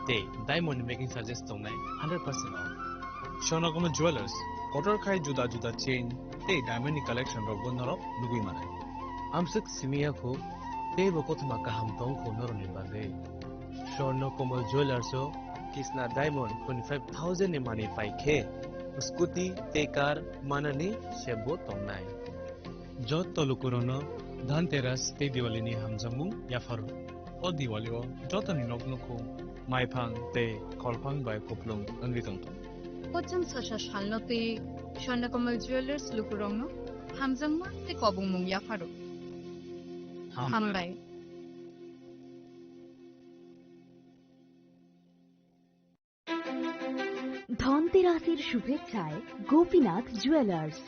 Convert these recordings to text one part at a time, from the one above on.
They diamond making suggest tongnai 100% off. Shonakomo Jewelers, Kotor Kai Juda Juda chain, they diamond collection of Gunarop, Lugimana. Amsuk simia ko they bokot makaham tong ko noroni bage. Shonakomo Jewelers so Kisna diamond 25,000 ni money pai ke. Scooty te car manani shebo tongnai. Jot Tolukurono, Dhanteras, te Diwali ni Hamzamu, Yafaru. O Diwali o Jotani Noknuku, Maipang, te Kolpang by Kuplung, and Vitanto. Pocham Sasha Shalnote, Shonakomo Jewelers Lukurono, Hamzangma, te Kobumung Yafaru. Hambai. ধনতেরাসের শুভেচ্ছায় Gopinath jewellers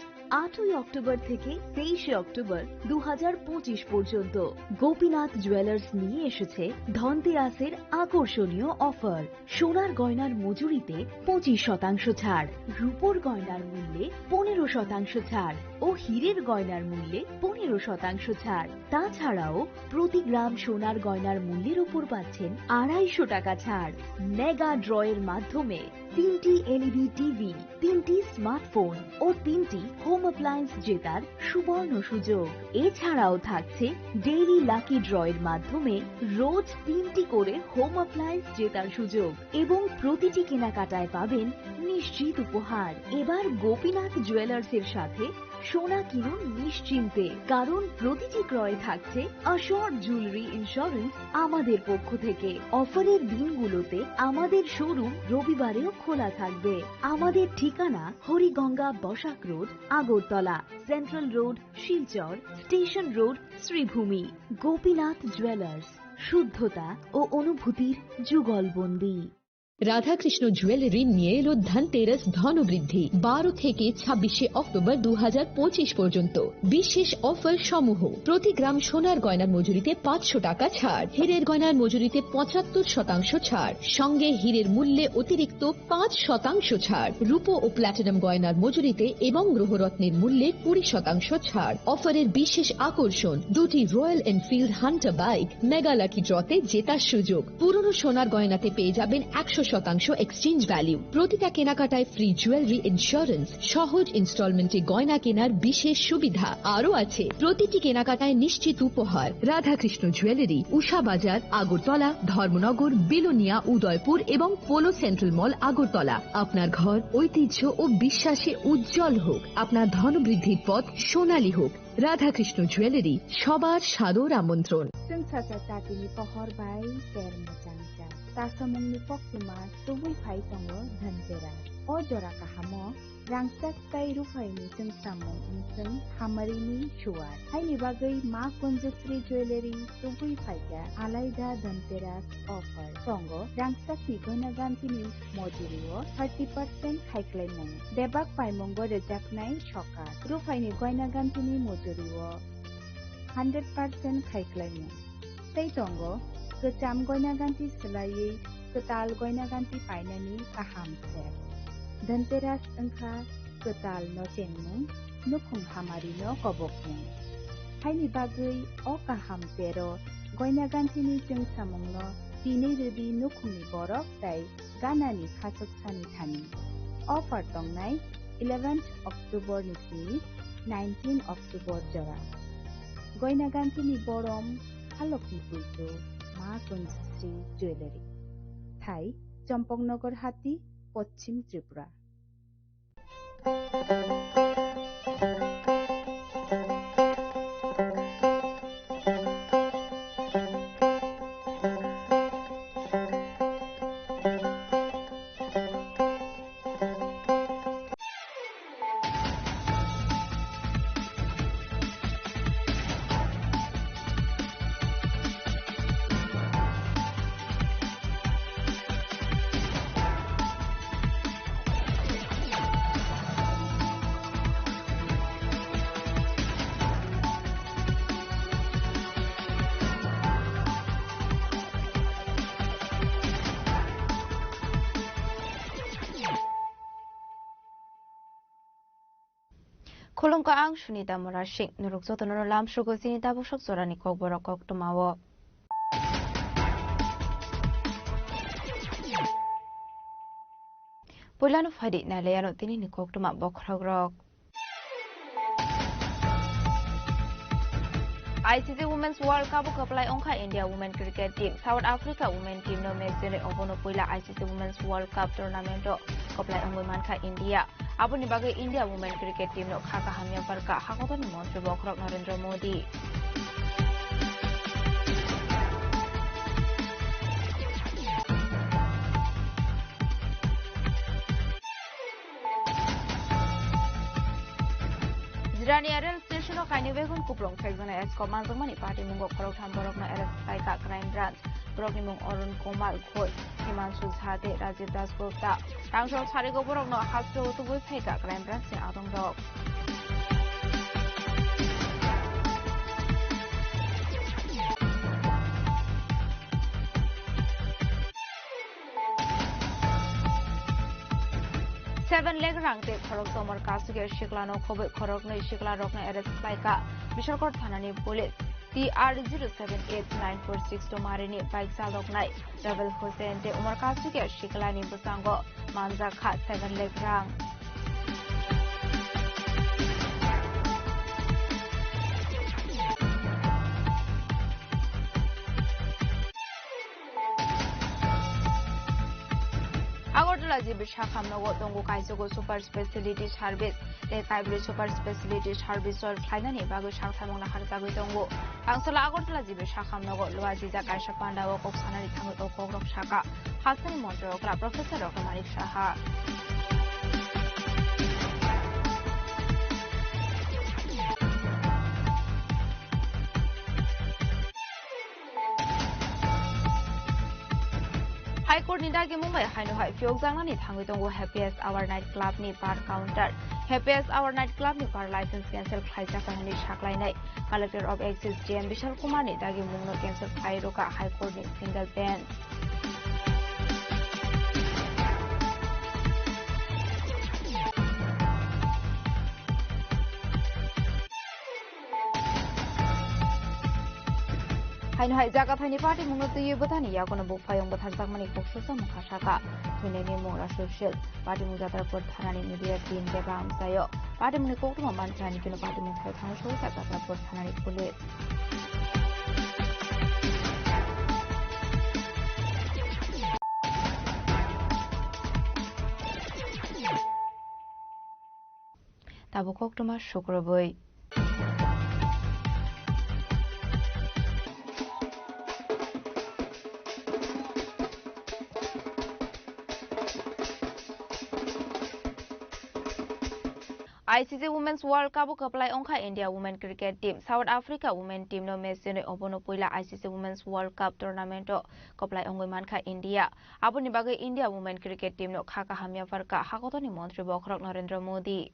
8ই October থেকে 23শে October 2025 পর্যন্ত Gopinath jewellers নিয়ে এসেছে ধনতেরাসের আকর্ষণীয় offer. সোনার গয়নার মজুরিতে 25% ছাড়, রূপোর গয়নার মূল্যে 15% ছাড় ও হীরের গয়নার মূল্যে 15% ছাড়। তাছাড়াও প্রতি গ্রাম সোনার গয়নার মূল্যের উপর পাচ্ছেন 250 টাকা ছাড়। মেগা ড্রয়ের মাধ্যমে 3টি এলইডি টিভি, 3টি স্মার্টফোন ও 3টি হোম অ্যাপ্লায়েন্স জেতার সুবর্ণ সুযোগ। এছাড়াও থাকছে ডেইলি লাকি ড্রয়ের মাধ্যমে রোজ 3টি করে হোম অ্যাপ্লায়েন্স জেতার সুযোগ এবং প্রতিটি কেনাকাটায় পাবেন নিশ্চিত উপহার। এবার গোপীনাথ জুয়েলার্সের সাথে সোনা কিনুন নিশ্চিন্তে, কারণ প্রতিটি ক্রয়ে থাকছে অ্যাশোর্ড জুয়েলারি ইন্স্যুরেন্স আমাদের পক্ষ থেকে। অফারের দিনগুলোতে আমাদের শোরুম রবিবারেও খোলা থাকবে। আমাদের ঠিকানা Hariganga Basak road, Agartala, central road, Silchar, station road, Sribhumi. Gopinath jewellers, শুদ্ধতা ও অনুভূতির যুগলবন্দী। রাধাকৃষ্ণ জুয়েলারি নিয়ে এলো ধনতেরাস ধনবৃদ্ধি 12 থেকে 26শে অক্টোবর 2025 পর্যন্ত। বিশেষ অফার সমূহ: প্রতি গ্রাম সোনার গয়নার মজুরিতে 500 টাকা ছাড়, হীরের গয়নার মজুরিতে 75% ছাড়, সঙ্গে হীরের মূল্যে অতিরিক্ত 5% ছাড়, রূপো ও প্ল্যাটিনাম গয়নার মজুরিতে এবং গ্রহরত্নের মূল্যে 20% ছাড়। অফারের বিশেষ আকর্ষণ: দুটি royal Enfield hunter bike mega lucky ড্রতে জেতার সুযোগ। পুরনো সোনার গয়নাতে পেয়ে যাবেন 100% এক্সচেঞ্জ ভ্যালু। প্রতিটা কেনাকাটায় ফ্রি জুয়েলারি ইন্স্যুরেন্স, সহজ ইনস্টলমেন্টে গয়না কেনার বিশেষ সুবিধা আরও আছে। প্রতিটি কেনাকাটায় নিশ্চিত উপহার। রাধাকৃষ্ণ জুয়েলারি, উষা বাজার, আগরতলা, ধর্মনগর, বিলোনিয়া, উদয়পুর এবং পোলো সেন্ট্রাল মল, আগরতলা। আপনার ঘর ঐতিহ্য ও বিশ্বাসে উজ্জ্বল হোক, আপনার ধনবৃদ্ধির পথ সোনালী হোক। রাধাকৃষ্ণ জুয়েলারি, সবার সাদর আমন্ত্রণ। Tatini pohor bai ter macangca. Tasamungni poktuma tubui phai tongo dhanteras. O jora kahamo rangsak tai rufai ni sing samung sing hamarini shuar. Haini bagai ma konjasri jewelry tubui phai ka alaida dhanteras offer. Tongo rangsak ni goina gantini mojurio 30% haiklai mung. Debak pai mongo rejaknai shokar. Rufai ni goina gantini mojurio 100% haiklai mung. Tei tongo kecam goina ganti selai ketal goina ganti painani kaham set. Dhanteras engkha ketal no cengmung nukhung hamari no kobokmung. Haini bagai o kaham tero goina ganti ni jeng samung no bini redi nukhung ni borok tai ganani khasok sani thani. Offer tongnai 11th October nisi 19 October jora. Goina ganti ni borom Halokni Pulto, Ma Konjasri Jewelry. Thai, Champongnagar Hati, Pochim Tripura. Khulungka ang Sunita Morashik nuruk zotono lam shugo sinita busok zorani kok borok kok tumawo. Poilano Fadi Nalayano Tini Koktuma Bokragrok. ICC Women's World Cup apply Onka India Women Cricket Team South Africa Women Team no match in Obono Puila ICC Women's World Cup Tournament apply Women Ka India Aboni Bagai India Women Cricket Team no Khaka Hamya Parka Hakoton Montri Bokrok Narendra Modi Jirani Arel Station of Kainivegun Kuprong Kazana as Command Money Party Mungo Korokam Borokna Eres Laika Crime Branch Brokimung Orun Komal Khoi Himanshu Hate Rajiv Das Gupta Rangshok Sarigo Borokno Hospital to Wipeka Crime Branch in Adong Dog Seven leg rank de Korok Tomar Kasuke Shiklano Kobe Korok no Shikla Rokna Eres Laika Bishakot Tanani Police TR078946 to Marini Bike Salok Night Rebel Hussein de Umar Kasuke Shiklani Busango Manza Khat 7 leg rank Bishakhamno Tongo Kaisogo Super Speciality Service, the Kaibri Super Speciality Service or Kainani Bagu Shakamona Harzago Tongo, Ansala Agotla Bishakhamno, Luaziza Kaishapanda, Oksana Tango Shaka, Hassan Montro, Professor of Malik Shaha. High Court Nidagi Mumbai Hainu High Fyogzangani Tangutongo Happiest Hour Night Club ni Bar Counter. Happiest Hour Night Club ni Bar License Cancel Khaisa Kahani Shaklainai. Collector of Axis GM Bishal Kumar ni Dagi Mungno Cancel Khairoka High Court ni Single Bench. Hainu hai jaga thani party mungno tuye botani ya kono buk phayong bothar sakmani koksusa mukhashaka thuneni mora social party mujatar por thanani media team ke bam sayo party muni koktuma manchani kino party mun thai thang show sa ta por thanani police tabo koktuma shukroboi ICC Women's World Cup apply Onka India Women Cricket Team South Africa Women Team no match in Obono Puila ICC Women's World Cup Tournament apply Ongoman Ka India Aboni Bagai India Women Cricket Team no Khaka Hamya Parka Hakotoni Montri Bokrok Narendra Modi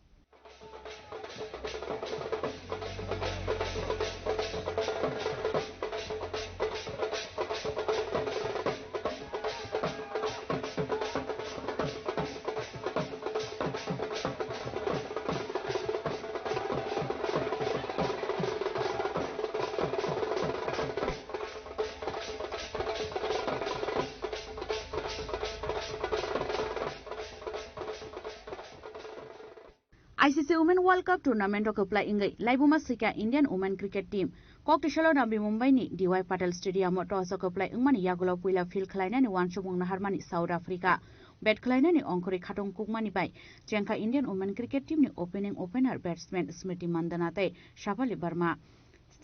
ICC Women World Cup Tournament of apply ingai Laibuma Sika Indian Women Cricket Team Kok Tishalo Nabi Mumbai ni DY Patel Stadium toss of apply ingmani Yagulo Puila Phil Klaina ni Wanchumung Naharmani South Africa Bet Klaina ni Onkori Khatong Kukmani bai Jenka Indian Women Cricket Team ni opening opener batsman Smriti Mandanate Shafali Burma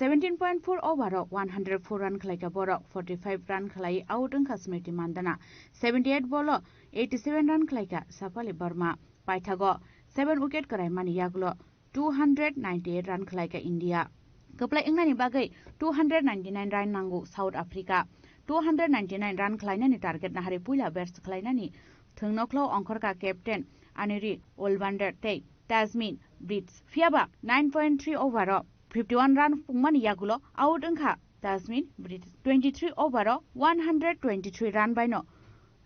17.4 over 104 run khlaika boro 45 run khlai out angka Smriti Mandana 78 ball 87 run khlaika Shafali Burma Paithago 7 wicket karai mani yagulo 298 run khlaika India kaplai ingani bagai 299 run nangu South Africa 299 run khlaina ni target na hari puila bats khlaina ni thungnoklo angkorka captain Aniri Olvander tei Tasmin Brits fiaba 9.3 over 51 run pungmani yagulo out angkha Tasmin Brits 23 over 123 run baino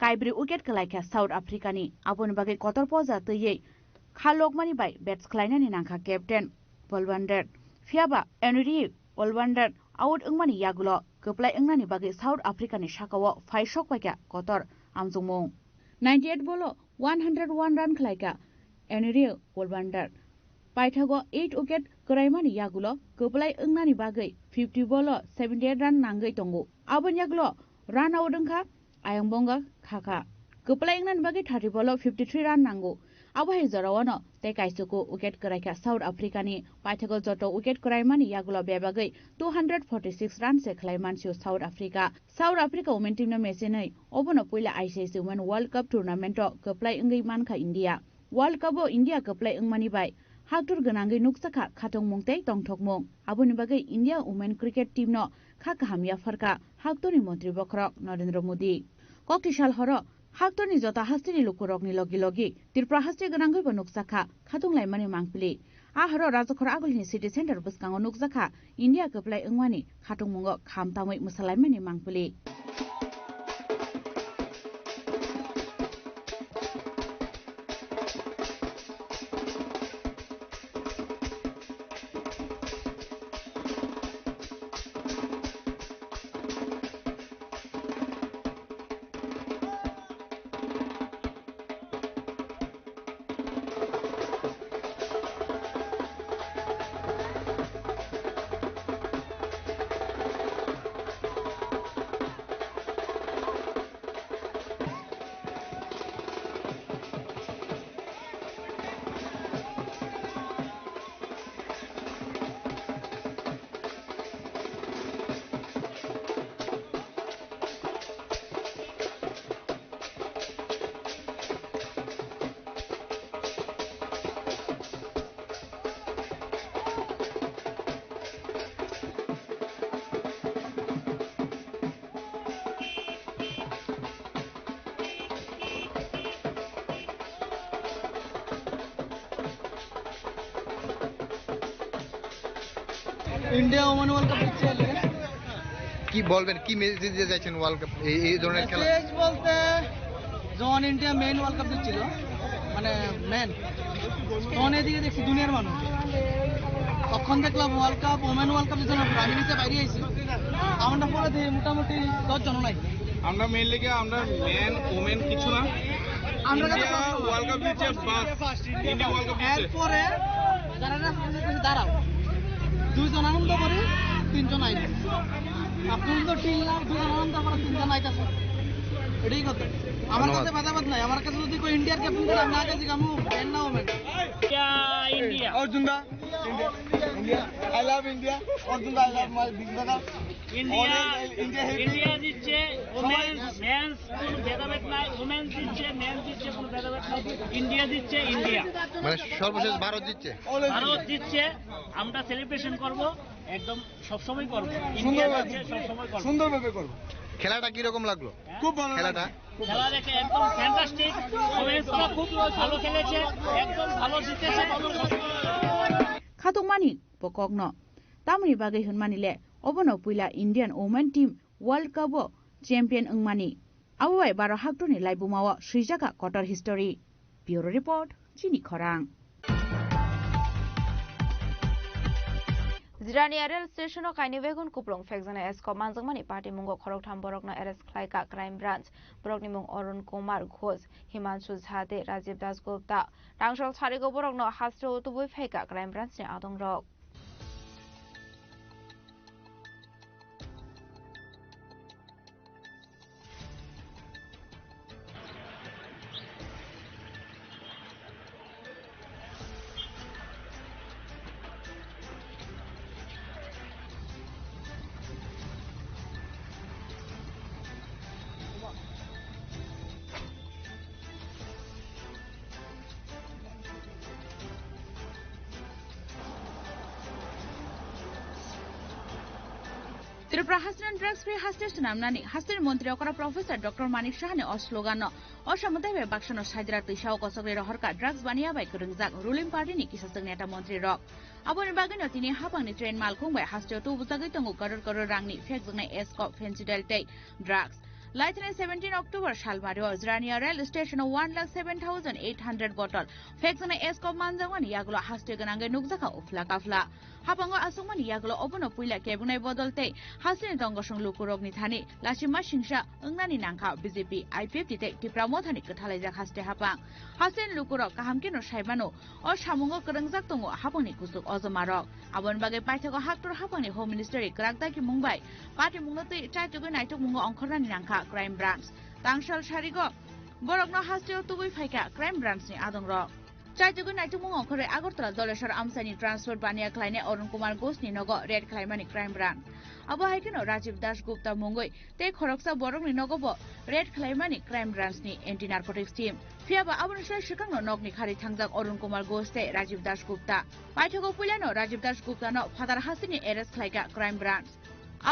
kaibri wicket kalaika South Africa ni abon bagai kotor poza teye Khalokmani by bets Kleinani Nanka captain Olvander Fiaba Aniri Olvander out Ungmani Yagulo Kuplai Ungani Bagi South Africa ni Shakawa 5 shock Waka Kotor Amzumong 98 bolo 101 run khalaika Enrique Olvander Paithago 8 wicket kraimani yagulo koplai ungnani bagai 50 ball 78 run nangai tongo abon yagulo run out dengkha ayongbonga khaka koplai ungnani bagai 30 ball 53 run nango abo hai jarawano te kaisuko wicket kraika South Africa ni Paithago joto wicket kraimani yagulo bebagai 246 run se khlaimansio South Africa women team na mesenai obono poila ICC Women World Cup tournament koplai ungai manka India World Cup India koplai ungmani bai Haktur ganangai nuksaka khatong mongtei tongthokmong aboni bagai India Women Cricket Team no khakahamya farka Haktorni Mantri Bokrok Narendra Modi Kokishal horo Haktorni jota hastini lukurokni logi Tirpra hasti ganangai ba nuksaka khatung laimani mangpili a horo rajakhor agulni city center buskango nuksaka India koplai ungmani khatung mongo khamtamai musalaimani mangpili India women world cup দিচ্ছে কি বলবেন কি message দিতে চাইছেন world cup এই ধরনের খেলা message বলতে যখন ইন্ডিয়া মেইন ওয়ার্ল্ড কাপ দিচ্ছিল মানে মেন তখন এদিকে দেখছি দুনিয়ার মানুষ তখন দেখলাম world cup women world cup দিচ্ছে না আমি নিচে বাইরে আইছি আমরা পরে দিয়ে মোটামুটি 10 জন নাই আমরা মেইনলি কি আমরা মেন ওমেন কিছু না আমরা ওয়ার্ল্ড কাপ দিচ্ছে বাস ইন্ডিয়া ওয়ার্ল্ড কাপ দিচ্ছে এরপরে যারা দাঁড়াও 2 জন আনন্দ করে 3 জন আইছে আপনার তো টিম না 2 জন আনন্দ করে 3 জন আইতাছে এটাই কথা আমার কাছে বাদাবাদ নাই আমার কাছে যদি কই ইন্ডিয়ার ক্যাপ্টেন করে আমি আগে জিগামু মেন না women India Arjun da India I love India Arjun da I love my big brother India দিচ্ছে ওমেন মেন্স কোনো ভেদাভেদ নাই ওমেন দিচ্ছে মেন দিচ্ছে কোনো ভেদাভেদ নাই ইন্ডিয়া দিচ্ছে ইন্ডিয়া মানে সর্বশেষ ভারত দিচ্ছে আমরা সেলিব্রেশন করব একদম সব সময় করব সুন্দরভাবে করব খেলাটা কি রকম লাগলো খুব ভালো খেলা দেখে একদম ফ্যান্টাস্টিক ওমেন্সরা খুব ভালো খেলেছে একদম ভালো জিতেছে খাতংমানি পকগনো তামনি বাগै हुनमानिले obono puila Indian women team World Cup champion ungmani awai 12 haktorni laibumawa srijaka quarter history bureau report chini khorang Jirani Arel station o kaini begun kuplong fekjana esko manjangmani party mungo khorok tham borokna arrest khlaika crime branch borokni mung Arun Kumar Ghosh Himanshu Jhade Rajiv Das Gupta tangsol charigo borokno hasro utubui phaika crime branch ni adong rok Tripura Hasran Drugs Free Hasters namnani Hastir Montri okara Professor Dr. Manik Shahane oslogan osamutai be bakshano saidra tuisao kosogre rohorka drugs bania bai kurungjak ruling party ni kisasang neta Montri rok aboni bagano tini hapangni train malkhung bai hastio tu bujagai tongo koror rangni fekjungnai escop fentanyl tei drugs লাইথনে 17 October সালমারিও জরানিয়া rail station 1,07,800 bottle ফেকজনে এসকপ মানজাওয়ানি ইয়াগুলো হাস্তে গনাঙ্গে নুকজাখা উফলা কাফলা হাপাঙ্গ আসংমানি ইয়াগুলো অবনো পুইলা কেবুনাই বদলতে হাসিনি দঙ্গসং লুকুরগনি থানি লাসিমা সিংসা ওংনানি নাংখা বিজেপি আইপিএফ তিতে টিপ্রা মথানি কথালাইজাক হাস্তে হাপাং হাসিনি লুকুরগ কাহামকেनो সাইবানো ও সামুঙ্গ করংজাক দङ হাপাंनि কুসुक अजमारक आबन बागे पाइथागो हाक्टर हापांनि होम मिनिस्टार क्राकदाकि मुंबाई पार्टी मुंगते चाइतुगो नाइतुक मुंग अंखरनानि नांखा क्राइम ब्रांच तांसाल सारिगो बरकनो हास्टेव तुबै फाइका क्राइम ब्रांचनि आदंरक चाइतुगो नाइतुक मुंग अंखरे आगरतला दलेश्वर आमसानि ट्रान्सपोर्ट बानिया खलायने अरुण कुमार घोषनि नगो रेड खलायमानि क्राइम ब्रांच अब हाइकेनो राजीव दास गुप्ता मुंगै ते खरकसा बरकनि नगोबो रेड खलायमानि क्राइम ब्रांचनि एन्टी नार्कोटिक्स टीम फियाबा आबनसै सिकांनो नगनि खारि थांजाक अरुण कुमार घोषते राजीव दास गुप्ता पाइथागो पुइलानो राजीव दास गुप्तानो फादार हासिनि एरेस्ट खलायगा क्राइम ब्रांच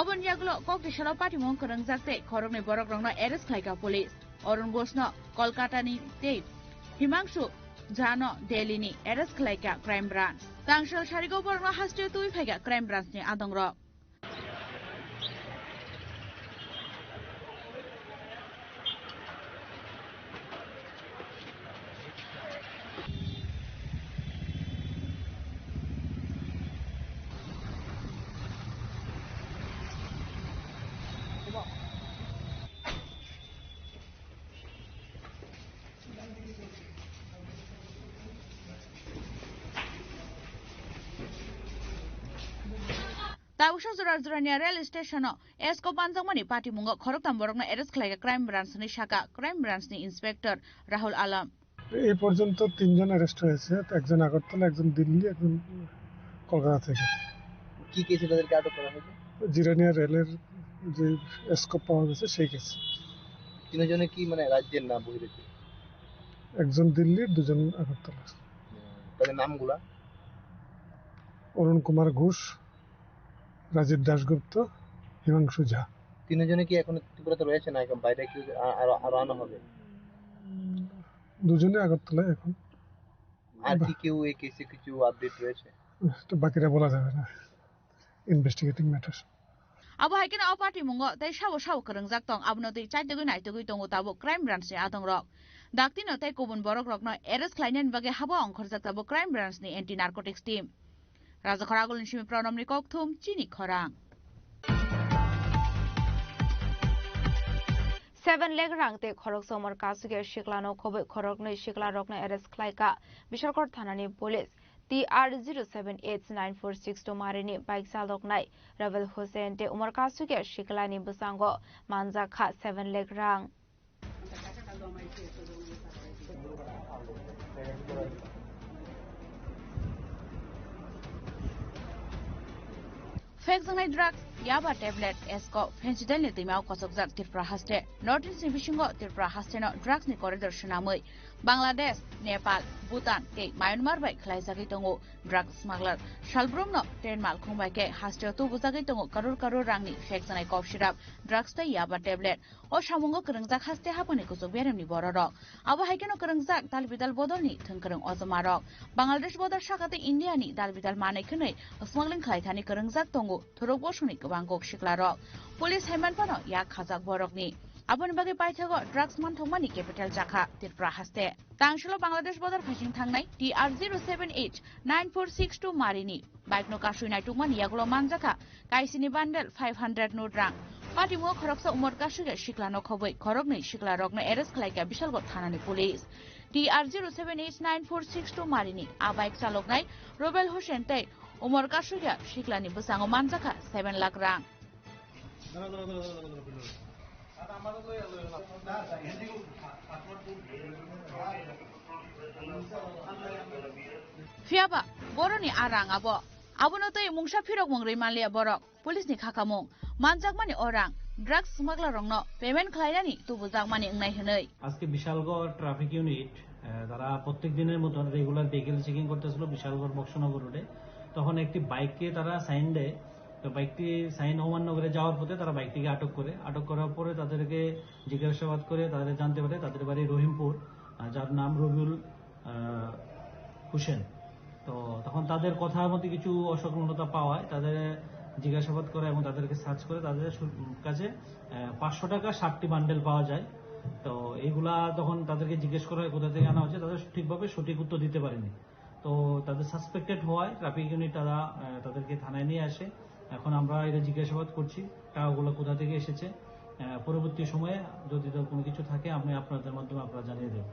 आबन यागलो ककटिसालाव पार्टी मुं करंजाकते खरकनि बरक रंनो एरेस्ट खलायगा पुलिस अरुण घोषनो कलकातानि ते हिमांशु जानो दिल्लीनि एरेस्ट खलायगा क्राइम ब्रांच तांसाल सारिगो बरकनो हास्टे तुइ फाइगा क्राइम ब्रांचनि आदंरक तावुशा जुराजुरानिया रेल स्टेशन एसको बानजांमानि पार्टी मुंग खरकताम बरकनो एरेस्ट खलायगा क्राइम ब्रांचनि शाखा क्राइम ब्रांचनि इन्सपेक्टर राहुल आलम এই পর্যন্ত তিনজন অ্যারেস্ট হয়েছে একজন আগরতলা একজন দিল্লি একজন কলকাতা থেকে কি কেসে তাদেরকে আটক করা হয়েছে জিরানিয়া রেলের যে স্কোপ পাওয়া গেছে সেই কেসে তিনজনে কি মানে রাজ্যের নাম বহিরেছে একজন দিল্লির দুজন আগরতলা তাদের নামগুলা অরুণ কুমার ঘোষ রাজীব দাশগুপ্ত হিমাংশু ঝা তিনজনে কি এখন ত্রিপুরাতে রয়েছে না এখন বাইরে কি আরো আনা হবে দুজনে আগরতলায় এখন আর কি কেউ এই কেসে কিছু আপডেট রয়েছে তো বাকিরা বলা যাবে না ইনভেস্টিগেটিং ম্যাটার अब हाइकेन अ पार्टी मुंग तै साबो साबो करंजाक दं आबनो तै चाइतगै नाइतगै दङ ताबो क्राइम ब्रांचनि आदंरक दाक्तिनो तै गुबुन बरक रकनो एरेस्ट खलायनायनि बागे हाबा अंखरजाक ताबो क्राइम ब्रांचनि एन्टी नार्कोटिक्स टीम राजा खरागुलनि सिमी प्रनमनि ककथुम चिनि खरां 7 लाख रांते खरक समर कासुगे शिकलानो खबै खरक नै शिकला रकनो एरेस्ट खलायका बिसरकर थानानि पुलिस TR078946 मारिनी बाइक चालक नाय रवेल हुसैन ते उमर कासुगे शिकलानि बसांगो मानजाखा 7 लाख रां फेकजंनाय ड्राग्स याबा टेब्लेट एस्को फेन्सिडेलनि दैमाव कसकजाक तिरफ्रा हास्टे नर्थ इस्ट बिशिंगो तिरफ्रा हास्टेनो ड्राग्सनि करिडर सुनामै बांलादेश नेपाल भूटान के म्यानमार बाय खलायजागै दङ ड्राग्स स्मागलार सालब्रुमनो ट्रेन माल खुंबायके हास्टेयाव तो बुजागै दङ करोड़ करोड़ रांनि फेकजंनाय कफ सिराप ड्राग्स तै याबा टेब्लेट ओ सामुंगो करंजाक हास्ते हापनि कुसुक बेरेमनि बररक आबो हाइकेनो करंजाक दालबिदाल बदलनि थंकरं अजमारक बांलादेश बदर शाखाते इन्डियानि दालबिदाल मानैखनै स्मागलिं खलायथानि करंजाक दङ थरक बसुनि गोबां गक सिख्लारक पुलिस हेमानपानो या खाजाक बरकनि आबन बागे पाइथागो ड्राग्स मानथंमानि कैपिटल जाखा तिरफ्रा हास्ते तांशलो बांलादेश बदर फाइसिं थांनाय TR078946 मारिनि बाइकनो कासुइनाय तुमानि यागलो मानजाखा काइसिनि बान्डल 500 नो रां पार्टीमो खरकसा उमर कासुगे शिक्लानो खबै खरकनै शिक्ला रकनो एरेस्ट खलायका बिशालगढ़ थानानि पुलिस TR078946 मारिनि आ बाइक चालकनाय रबेल हुसैन तै उमर कासुगे शिक्लानि बसांगो मानजाखा 7 लाख रां फियाबा बरनि आरां आबो आबोनो तै मुंसा फिरक मंग्रै मालिया बरक पुलिसनि खाखामुं मानजाकमानि अरां ड्राग्स स्मागलार रंनो पेमेन्ट खलायनानि तुबुजाकमानि अंनाय हनै আজকে বিশালগড় ট্রাফিক ইউনিট তারা প্রত্যেক দিনের মতো রেগুলার ভেহিকল চেকিং করতেছিল বিশালগড় বক্সনগর রোডে তখন একটি বাইককে তারা সাইন দেয় তো বাইকটি সাইন অমান্য করে যাওয়ার পথে তারা বাইকটিকে আটক করার পরে তাদেরকে জিজ্ঞাসাবাদ করে তাদের জানতে পারে তাদের বাড়ি রহিমপুর যার নাম রবিউল হোসেন তো তখন তাদের কথার মধ্যে কিছু অসংলগ্নতা পাওয়ায় তাদের জিজ্ঞাসাবাদ করা এবং তাদেরকে সার্চ করে তাদের কাছে 500 টাকা 60টি বান্ডেল পাওয়া যায়। তো এইগুলা তখন তাদেরকে জিজ্ঞেস করা হয় কোথা থেকে আনা হচ্ছে, তাদের ঠিকভাবে সঠিক উত্তর দিতে পারেনি। তো তাদের সাসপেক্টেড হওয়ায় ট্রাফিক ইউনিট তাদেরকে থানায় নিয়ে আসে। এখন আমরা এটা জিজ্ঞাসাবাদ করছি টাকাগুলো কোথা থেকে এসেছে। পরবর্তী সময়ে যদি কোনো কিছু থাকে আমি আপনাদের মাধ্যমে আপনারা জানিয়ে দেব।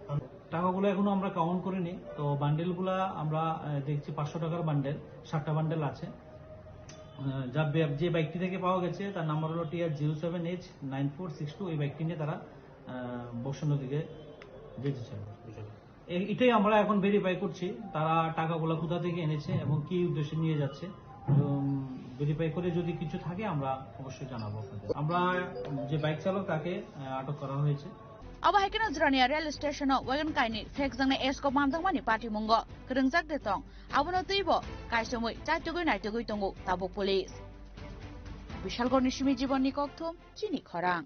টাকাগুলো এখনো আমরা কাউন্ট করিনি। তো বান্ডেলগুলা আমরা দেখছি 500 টাকার বান্ডেল, 60টা বান্ডেল আছে। যে বাইকটি থেকে পাওয়া গেছে তার নাম্বার হলো TR07H9462। এই বাইকটি নিয়ে তারা বক্সন দিকে যেতেছিল। এটাই আমরা এখন ভেরিফাই করছি তারা টাকাগুলো কোথা থেকে এনেছে এবং কি উদ্দেশ্যে নিয়ে যাচ্ছে। ভেরিফাই করে যদি কিছু থাকে আমরা অবশ্যই জানাবো আপনাদের। আমরা যে বাইক চালক তাকে আটক করা হয়েছে। Aba haikena Zrania rail station wagon kaini fek jangna esko mamdangmani party mungo krengjak de tong abono tuibo kaisomoi chaitugoi naitugoi tongo tabuk police Bishal Gornishimi Jiboni Kokthom Chini Khorang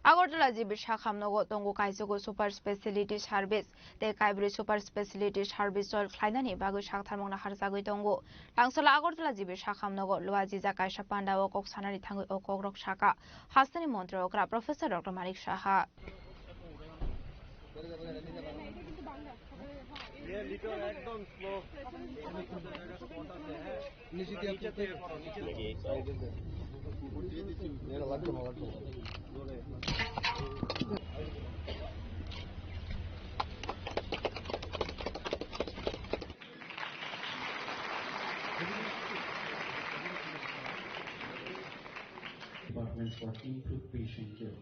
Agartala GB শাখামনগর তঙ্গু কাইজগো super speciality service তে কাইব্রি super speciality service জল খ্লাইনানি বাগৈ সাকথারমংনা হারজাগৈ তঙ্গু লাংসলা Agartala GB শাখামনগর লুয়াজি জা কাইসা পান্ডা ও cock সানানি থাঙ্গৈ ও ককরক শাখা হাসনানি মন্ত্রী okra professor doctor Manik Saha Departments for improved patient care.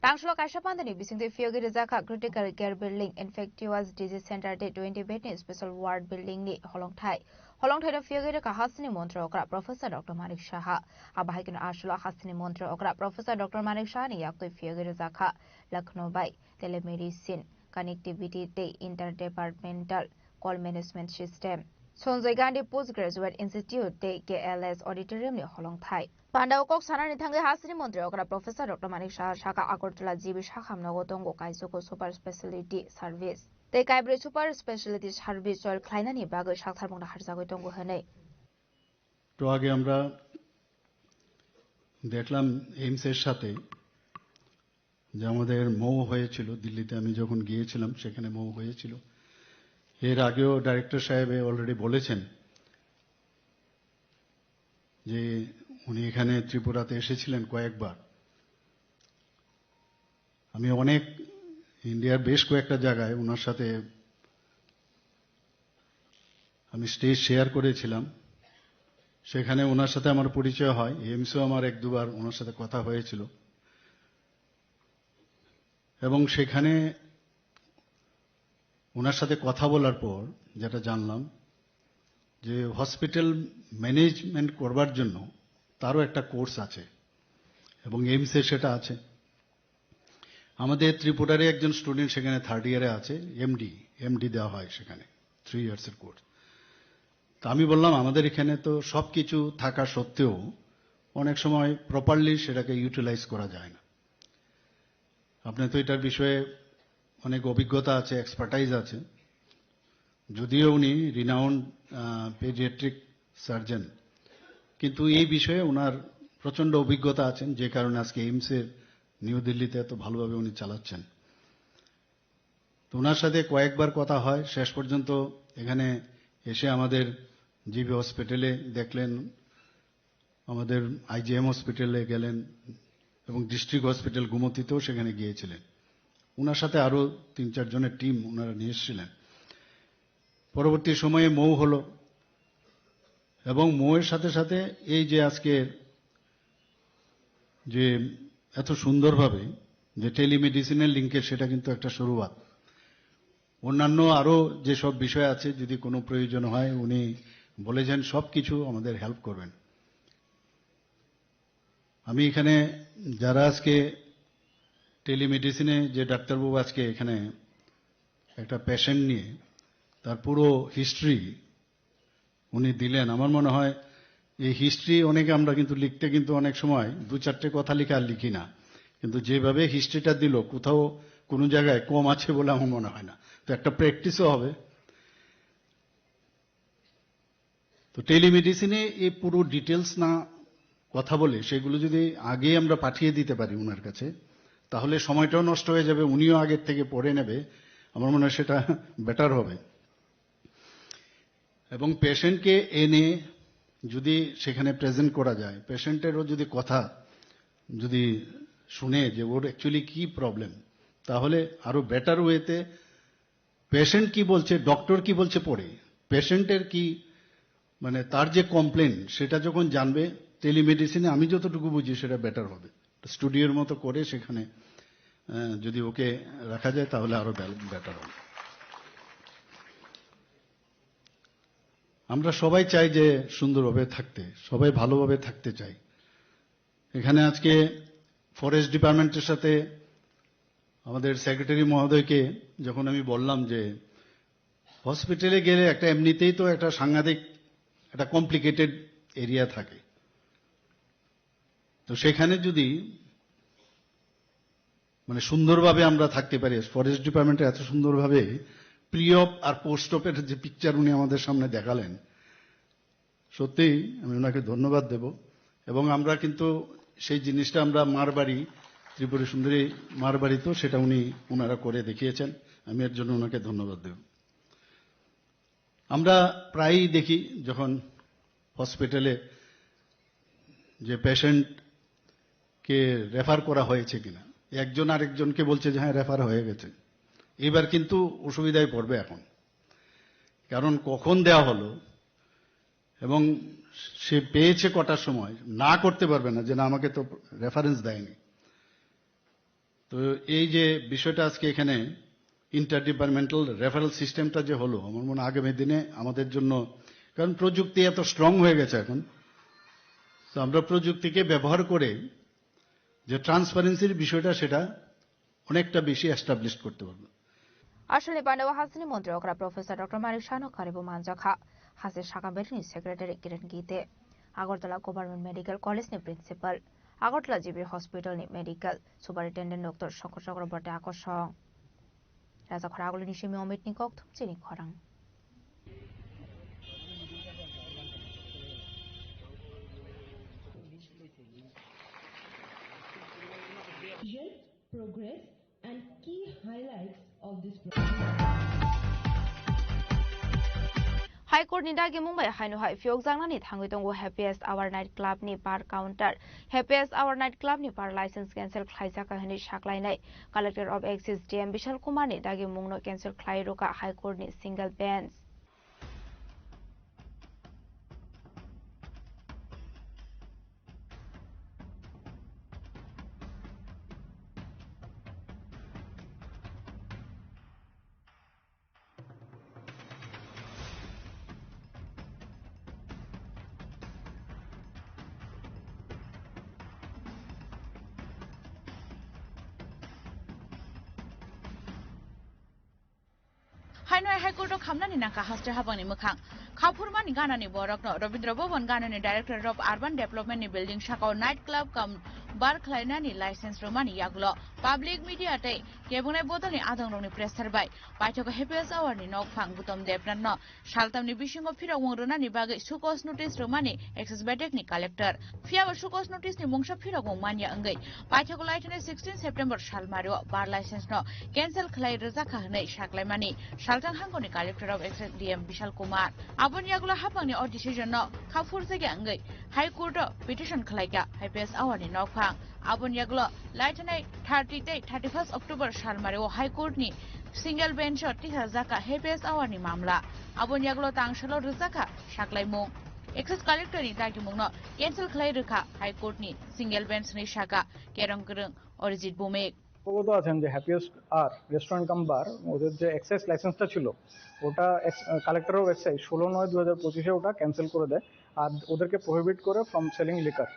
Tangshlo kaisa pandani bisingde fiyogi rezaka critical care building infectious disease center de 20 bed ni special ward building ni holongthai da fiyogi re kahasni montra okra professor dr manik saha abahaikin ashlo hasni montra okra professor dr manik saha ni yaktoi fiyogi rezaka lucknow bai telemedicine connectivity de interdepartmental call management system Sonjay Gandhi Postgraduate Institute de KLS Auditorium ni holongthai Panda okok sanani thangai hasini mantri okra professor Dr. Manik Saha Shaka Agartala GB Shakhamnago tongo kaisoko super specialty service te kaibri super specialty service jol khlainani bagoi shaktharmongna harjagoi tongo hene তো আগে আমরা দেখলাম AIIMS এর সাথে যে আমাদের মৌ হয়েছিল দিল্লিতে আমি যখন গিয়েছিলাম সেখানে মৌ হয়েছিল এর আগেও ডাইরেক্টর সাহেব অলরেডি বলেছেন যে উনি এখানে ত্রিপুরাতে এসেছিলেন কয়েকবার আমি অনেক ইন্ডিয়ার বেশ কয়েকটা জায়গায় ওনার সাথে আমি স্টেজ শেয়ার করেছিলাম সেখানে ওনার সাথে আমার পরিচয় হয় এমসও আমার এক দুবার ওনার সাথে কথা হয়েছিল এবং সেখানে ওনার সাথে কথা বলার পর যেটা জানলাম যে হসপিটাল ম্যানেজমেন্ট করবার জন্য তারও একটা কোর্স আছে এবং এইমসে সেটা আছে আমাদের ত্রিপুরারে একজন স্টুডেন্ট সেখানে 3rd ইয়ারে আছে এমডি দেওয়া হয় সেখানে 3 ইয়ার্সের কোর্স তো আমি বললাম আমাদের এখানে তো সবকিছু থাকা সত্ত্বেও অনেক সময় প্রপারলি সেটাকে ইউটিলাইজ করা যায় না আপনি তো এটার বিষয়ে অনেক অভিজ্ঞতা আছে এক্সপার্টাইজ আছে যদিও উনি রিনাউন্ড পেডিয়াট্রিক সার্জন কিন্তু এই বিষয়ে ওনার প্রচন্ড অভিজ্ঞতা আছেন যে কারণে আজকে এইমসের নিউ দিল্লিতে এত ভালোভাবে উনি চালাচ্ছেন তো ওনার সাথে কয়েকবার কথা হয় শেষ পর্যন্ত এখানে এসে আমাদের জিবি হসপিটালে দেখলেন আমাদের আইজিএম হসপিটালে গেলেন এবং ডিস্ট্রিক্ট হসপিটাল গুমতিতেও সেখানে গিয়েছিলেন ওনার সাথে আরো 3-4 জনের টিম ওনারা নিয়ে এসেছিলেন পরবর্তী সময়ে মৌ হলো এবং মৌয়ের সাথে সাথে এই যে আজকে যে এত সুন্দরভাবে যে টেলিমেডিসিনের লিঙ্কের সেটা কিন্তু একটা শুরুয়াত অন্যান্য আরো যে সব বিষয় আছে যদি কোনো প্রয়োজন হয় উনি বলেছেন সবকিছু আমাদের হেল্প করবেন আমি এখানে যারা আজকে টেলিমেডিসিনে যে ডাক্তারবাবু আজকে এখানে একটা পেশেন্ট নিয়ে তার পুরো হিস্ট্রি উনি দিলেন আমার মনে হয় এই হিস্ট্রি অনেকে আমরা কিন্তু লিখতে কিন্তু অনেক সময় 2-4টে কথা লিখে আর লিখি না কিন্তু যেভাবে হিস্ট্রিটা দিল কোথাও কোনো জায়গায় কম আছে বলে আমার মনে হয় না। তো একটা প্র্যাকটিসও হবে। তো টেলিমেডিসিনে এই পুরো ডিটেলস না কথা বলে সেগুলো যদি আগে আমরা পাঠিয়ে দিতে পারি ওনার কাছে, তাহলে সময়টাও নষ্ট হয়ে যাবে, উনিও আগের থেকে পড়ে নেবে। আমার মনে হয় সেটা বেটার হবে। এবং পেশেন্টকে এনে যদি সেখানে প্রেজেন্ট করা যায়, পেশেন্টেরও যদি কথা যদি শুনে যে ওর অ্যাকচুয়ালি কি প্রবলেম, তাহলে আরো বেটার ওয়েতে পেশেন্ট কি বলছে, ডক্টর কি বলছে পড়ে, পেশেন্টের কি মানে তার যে কমপ্লেন সেটা যখন জানবে, টেলিমেডিসিনে আমি যতটুকু বুঝি সেটা বেটার হবে। স্টুডিওর মতো করে সেখানে যদি ওকে রাখা যায় তাহলে আরো বেটার হবে। আমরা সবাই চাই যে সুন্দরভাবে থাকতে, সবাই ভালোভাবে থাকতে চাই। এখানে আজকে ফরেস্ট ডিপার্টমেন্টের সাথে আমাদের সেক্রেটারি মহোদয়কে যখন আমি বললাম যে হসপিটালে গেলে একটা এমনিতেই তো একটা সাংঘাতিক একটা কমপ্লিকেটেড এরিয়া থাকে, তো সেখানে যদি মানে সুন্দরভাবে আমরা থাকতে পারি, ফরেস্ট ডিপার্টমেন্টে এত সুন্দরভাবে প্রি অপ আর পোস্ট অপের যে পিকচার উনি আমাদের সামনে দেখালেন, সত্যিই আমি ওনাকে ধন্যবাদ দেব। এবং আমরা কিন্তু সেই জিনিসটা আমরা মারবাড়ি, ত্রিপুরা সুন্দরী মারবাড়িতেও সেটা ওনারা করে দেখিয়েছেন। আমি এর জন্য ওনাকে ধন্যবাদ দেব। আমরা প্রায়ই দেখি যখন হসপিটালে যে পেশেন্টকে রেফার করা হয়েছে কিনা, একজন আরেকজনকে বলছে যে হ্যাঁ রেফার হয়ে গেছে। এবার কিন্তু অসুবিধায় পড়বে এখন, কারণ কখন দেওয়া হলো এবং সে পেয়েছে কটার সময়, না করতে পারবে না যে না আমাকে তো রেফারেন্স দেয়নি। তো এই যে বিষয়টা আজকে এখানে ইন্টার ডিপার্টমেন্টাল রেফারেল সিস্টেমটা যে হলো, আমার মনে হয় আগামী দিনে আমাদের জন্য, কারণ প্রযুক্তি এত স্ট্রং হয়ে গেছে এখন, তো আমরা প্রযুক্তিকে ব্যবহার করে যে ট্রান্সপারেন্সির বিষয়টা সেটা অনেকটা বেশি এস্টাবলিশ করতে পারবো। আসলে পান্ডব হাসিনী মন্ত্রী অকরা প্রফেসর ডক্টর মানিক শানো খারিবু মানজাখা হাসে শাখাবেরনি secretary Kiran Gitte Agartala government medical college नि प्रिंसिपल আগরতলা জিবি हॉस्पिटल नि medical superintendent doctor Shankar Chakraborty আকর্ষণ রাজাখরা আগলি নিশিমি অমিত নিকক থুমচিনি খরাং progress and key highlights of this high court नि दागे मुंबई हाइनो हाई फियोग जांगनानि थांगै दंगो हैप्पीएस्ट आवर नाइट क्लब नि bar counter happiest hour night club नि बार लाइसेंस कैंसिल खाइजाका हनि साक्लाइनाय collector of excise DM Vishal Kumar नि दागे मुंगनो कैंसिल खाइरोका हाईकोर्ट नि सिंगल बेंच हाइनय हाईकोर्ट खामनानि नाका हास्टे हाबानि मोखां खाफुरमानि गानानि बरकनो रविन्द्र भवन गानानि डाइरेक्टर ऑफ अर्बन डेवलपमेंट नि बिल्डिंग शाखाव नाइट क्लब कम बार खलायनानि लाइसेंस रोमानि यागुलो पब्लिक मीडिया तै केबुंनाय बदलनि आदंरंनि प्रेस थारबाय पाइथक हैप्पीएस्ट आवारनि नकफां गुतम देबनानो सालतामनि बिसिङाव फिराव रोनानि बागै सुकस नोटिस रोमानि एक्सेस बेटेकनि कलेक्टर फियाबो सुकस नोटिसनि मुंसा फिराव मानिया अंगै पाइथक लाइथने 16 सेप्टेम्बर सालमारियाव बार लाइसेंस न कैंसिल खलाय रोजाखा हनै साक्लायमानि सालतान हांगोनि collector of excise DM Vishal Kumar आबोनि यागुला हापांनि अ डिसिजन न खाफुर जायगा अंगै हाईकोर्ट पिटिशन खलायगा हैप्पीएस्ट आवारनि नकफां आबोनि यागुला लाइथने 31 अक्टोबर सालमारियाव हाईकोर्टनि सिंगल बेंच टिहा जाका हैप्पीएस्ट आवारनि मामला आबोनि यागुला तांसलो रोजाखा साक्लायमुं एक्सेस कलेक्टरनि दागिमुंनो कैंसिल खलाय रोखा हाईकोर्टनि सिंगल बेंचनि शाखा केरंगरं अरिजित बुमेक অবগত আছেন যে হ্যাপিয়েস্ট আর রেস্টুরেন্ট কাম বার ওদের যে এক্সেস লাইসেন্সটা ছিল ওটা কালেক্টর অফ এক্সাইজ 16/9/2025 ওটা ক্যান্সেল করে দেয় আর ওদেরকে প্রহিবিট করে ফ্রম সেলিং লিকার।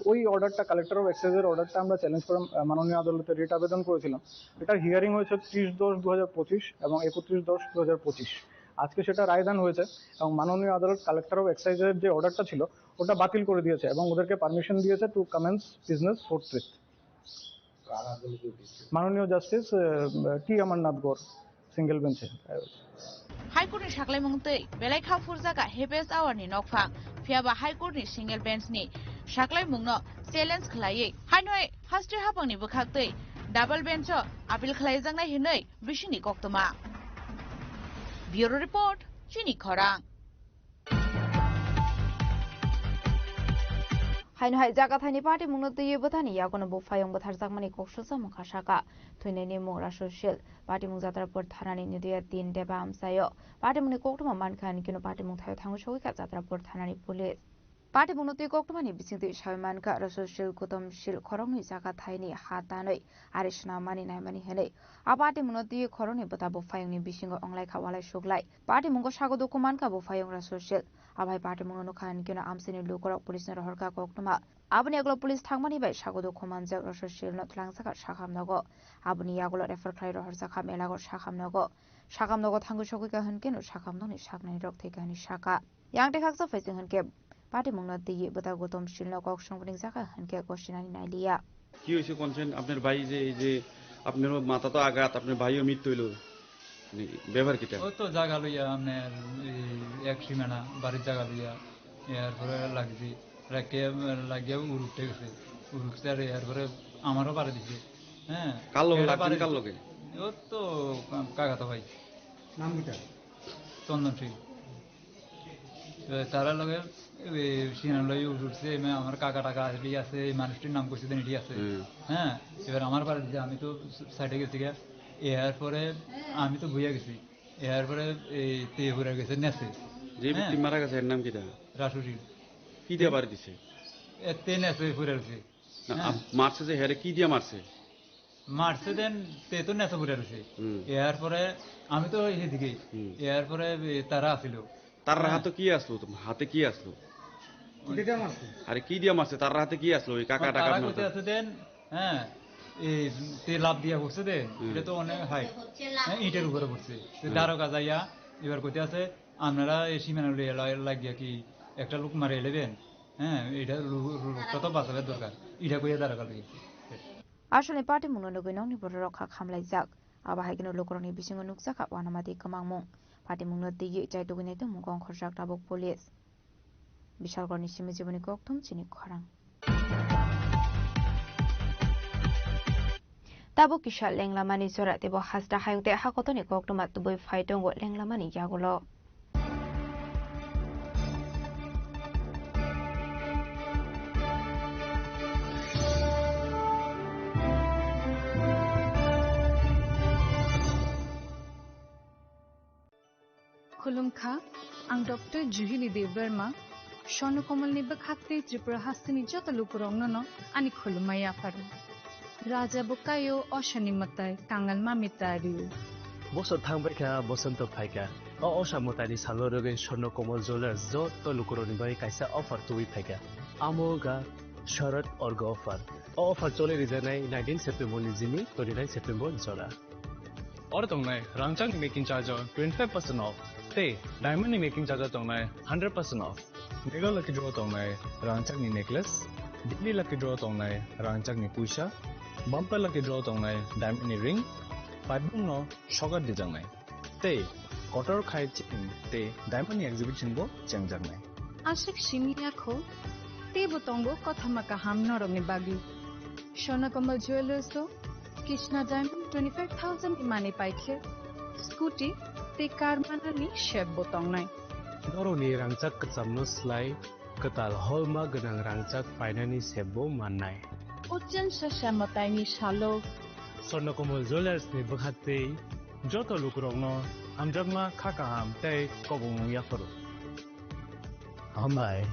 ওই অর্ডারটা কালেক্টর অফ এক্সাইজের অর্ডারটা আমরা চ্যালেঞ্জ করে মাননীয় আদালতে রিট আবেদন করেছিলাম। এটার হিয়ারিং হয়েছে 30/10/2025 এবং 31/10/2025। আজকে সেটা রায়দান হয়েছে এবং মাননীয় আদালত কালেক্টর অফ এক্সাইজের যে অর্ডারটা ছিল ওটা বাতিল করে দিয়েছে এবং ওদেরকে পারমিশন দিয়েছে টু কমেন্স বিজনেস ফোর্থ। মাননীয় justice T Amarnath Gaur single বেঞ্চে हाइकोर्टनि साख्लायमुंतै बेलायखा फुरजागा हेबेस आवारनि नकफा फियाबा हाइकोर्टनि सिंगेल बेन्चनि साख्लायमुंनो चेलेन्ज खालायै हाइनय हास्ट्रि हाफांनि बोखागतै डाबल बेन्च आपिल खालायजांनाय हिनै बिसिनि कक्तमा ब्यूरो रिपोर्ट चिनि खरां हाइनहाय जागाथायनि पार्टी मुंनो दैयो बथानि यागोनो बुफायं बोथारजाकमानि कक्ससा मुखासाका थुइनायनि मुंरा ससियेल पार्टी मुं जात्रापुर थानानि निदया 3 देबा आमसायो पार्टी मुंनि कक्तमा मानखान किनो पार्टी मुं थायो थांगो सौइका जात्रापुर थानानि पुलिस पार्टी मुंनो दै कक्तमानि बिसिंति सायमानका र ससियेल गौतमशील खरंनि जागाथायनि हातानै आरिसना मानि नायमानि हेनै आ पार्टी मुंनो दै खरंनि बता बुफायंनि बिसिंगो अंलायखा वालाय सुगलाय पार्टी मुंगो सागो दकुमानका बुफायं र ससियेल आबाय पार्टी मुंनो नुखान किनो आमसिनि लुकर पुलिसनि रहरका कक्तमा आबनि आगलो पुलिस थांमानि बाय सागो दकुमान जग र ससियेल न थलांसाका साखामनागो आबनि आगलो रेफर खालाय रहरसाखा मेलागो साखामनागो थांगो सौइका हनकेनो साखामनानि सागनानि रक थैकानि साका यांते खाकसा फैसिं हनके पार्टी मुंनो दै बता गौतमशील न कक संबनिं जाका हनके गसिनानि नाइलिया কি হইছে কনসেন আপনার ভাই যে এই যে আপনার মাথা তো আঘাত আপনার ভাইও মৃত্যু হইলো ব্যবহার কিটা ও তো জায়গা লইয়া আপনার এক সীমানা বাড়ির জায়গা লইয়া এরপরে লাগছি লাগিয়ে উড়ুতে গেছে উড়ুতে আর এরপরে আমারও বাড়ি দিছে হ্যাঁ কার লগে লাগছেন কার লগে ও তো কাকাতো ভাই নাম কিটা চন্দন সিং তারা লগে সিনান লই উঠছে আমার কাকা টাকা আছে এই মানুষটির নাম কইছে দেন এটি আছে হ্যাঁ এবার আমার বাড়ি দিছে আমি তো সাইডে গেছি গা এরপরে আমি তো ভুইয়া গেছি এরপরে এই তে ঘুরে গেছে নেছে যে ব্যক্তি মারা গেছে এর নাম কিটা রাসুরি কি দিয়ে বাড়ি দিছে তে নেছে ঘুরে গেছে মারছে যে হেরে কি দিয়ে মারছে দেন তে তো নেছে ঘুরে গেছে এরপরে আমি তো এদিকে এরপরে তারা আসিল তার হাতে কি আসলো হাতে কি আসলো আরে কি দিয়ে মারছে তার হাতে কি আসলো ওই কাকা টাকা মারছে আছে দেন হ্যাঁ এই তে লাভ দিয়া হচ্ছে দেন এটা তো অনেক হাই ইটের উপরে পড়ছে দারোগা যাইয়া এবার কইতে আছে আপনারা এই সীমানা লাগিয়া কি একটা লোক মারে এলেবেন হ্যাঁ এটা লোকটা তো বাঁচাবার দরকার এটা কইয়া দারোগা লাগে আসলে পার্টি মুंनो नगै नंनि बर रखा खामलाय जाक आबाहायगिनो लोकरनि बिसिङो नुकजाखा वानामादि कमांमं पार्टी मुंनो दै जाय दुगैनायदों मुगं खरजाक दाबक पुलिस बिशालगड़नि सिमि जीवनि कक्तम चिनि खरां ताबो किसा लेंलामानि जरा देबो हासदा हायंते हाकतनि कक्तमा तुबै फाइदंगो लेंलामानि यागुलो खुलुमखा आं डॉक्टर जुहिली देवबर्मा स्वर्णकमलनि बखाते त्रिपुरा हास्तिनि जत लुकुरंनो आनि खुलुमाया फारु राजा बुकायो अशनि मताय कांगल मामितारिउ बसर थांबायखा बसंत फायका अशा मतानि सालो रगै स्वर्णकमल ज्वेलर्स जत लुकुरनि बाय कायसा अफर तुइ फायका आमोगा शरद अर्ग अफर चले रिजानाय 19 सेप्टेम्बर नि जिमि 29 सेप्टेम्बर जरा और तंगनाय रांचांग मेकिंग चार्ज 25% ऑफ ते डायमंड मेकिंग चार्ज तंगनाय 100% ऑफ मेगा लकी ड्रॉ तंगनाय रांचांग नि नेकलेस दिल्ली लकी ड्रॉ तंगनाय रांचांग नि पुइसा बम्पर लकी ड्रॉ तंगनाय डायमंड नि रिंग पाइबुंग नो शगर दिजांनाय ते कटर खाय चिन ते डायमंड नि एग्जिबिशन बो चेंगजांनाय आशिक सिमियाखौ ते बतंगो कथामाका हामनरनि बागि स्वर्णकमल ज्वेलर्स कृष्णा डायमंड 25,000 इमानि पाइखे स्कूटी ते कारमानानि शेप बतंगनाय दरनि रांचाक कचामनो स्लाय कताल हलमा गोनां रांचाक फायनानि सेबबो माननाय उज्जैन सशामतायनि सालो स्वर्णकमल ज्वेलर्स नि बखाते जत लुकुरंनो आमजगमा खाकाहाम तै कबुं याफरो हामबाय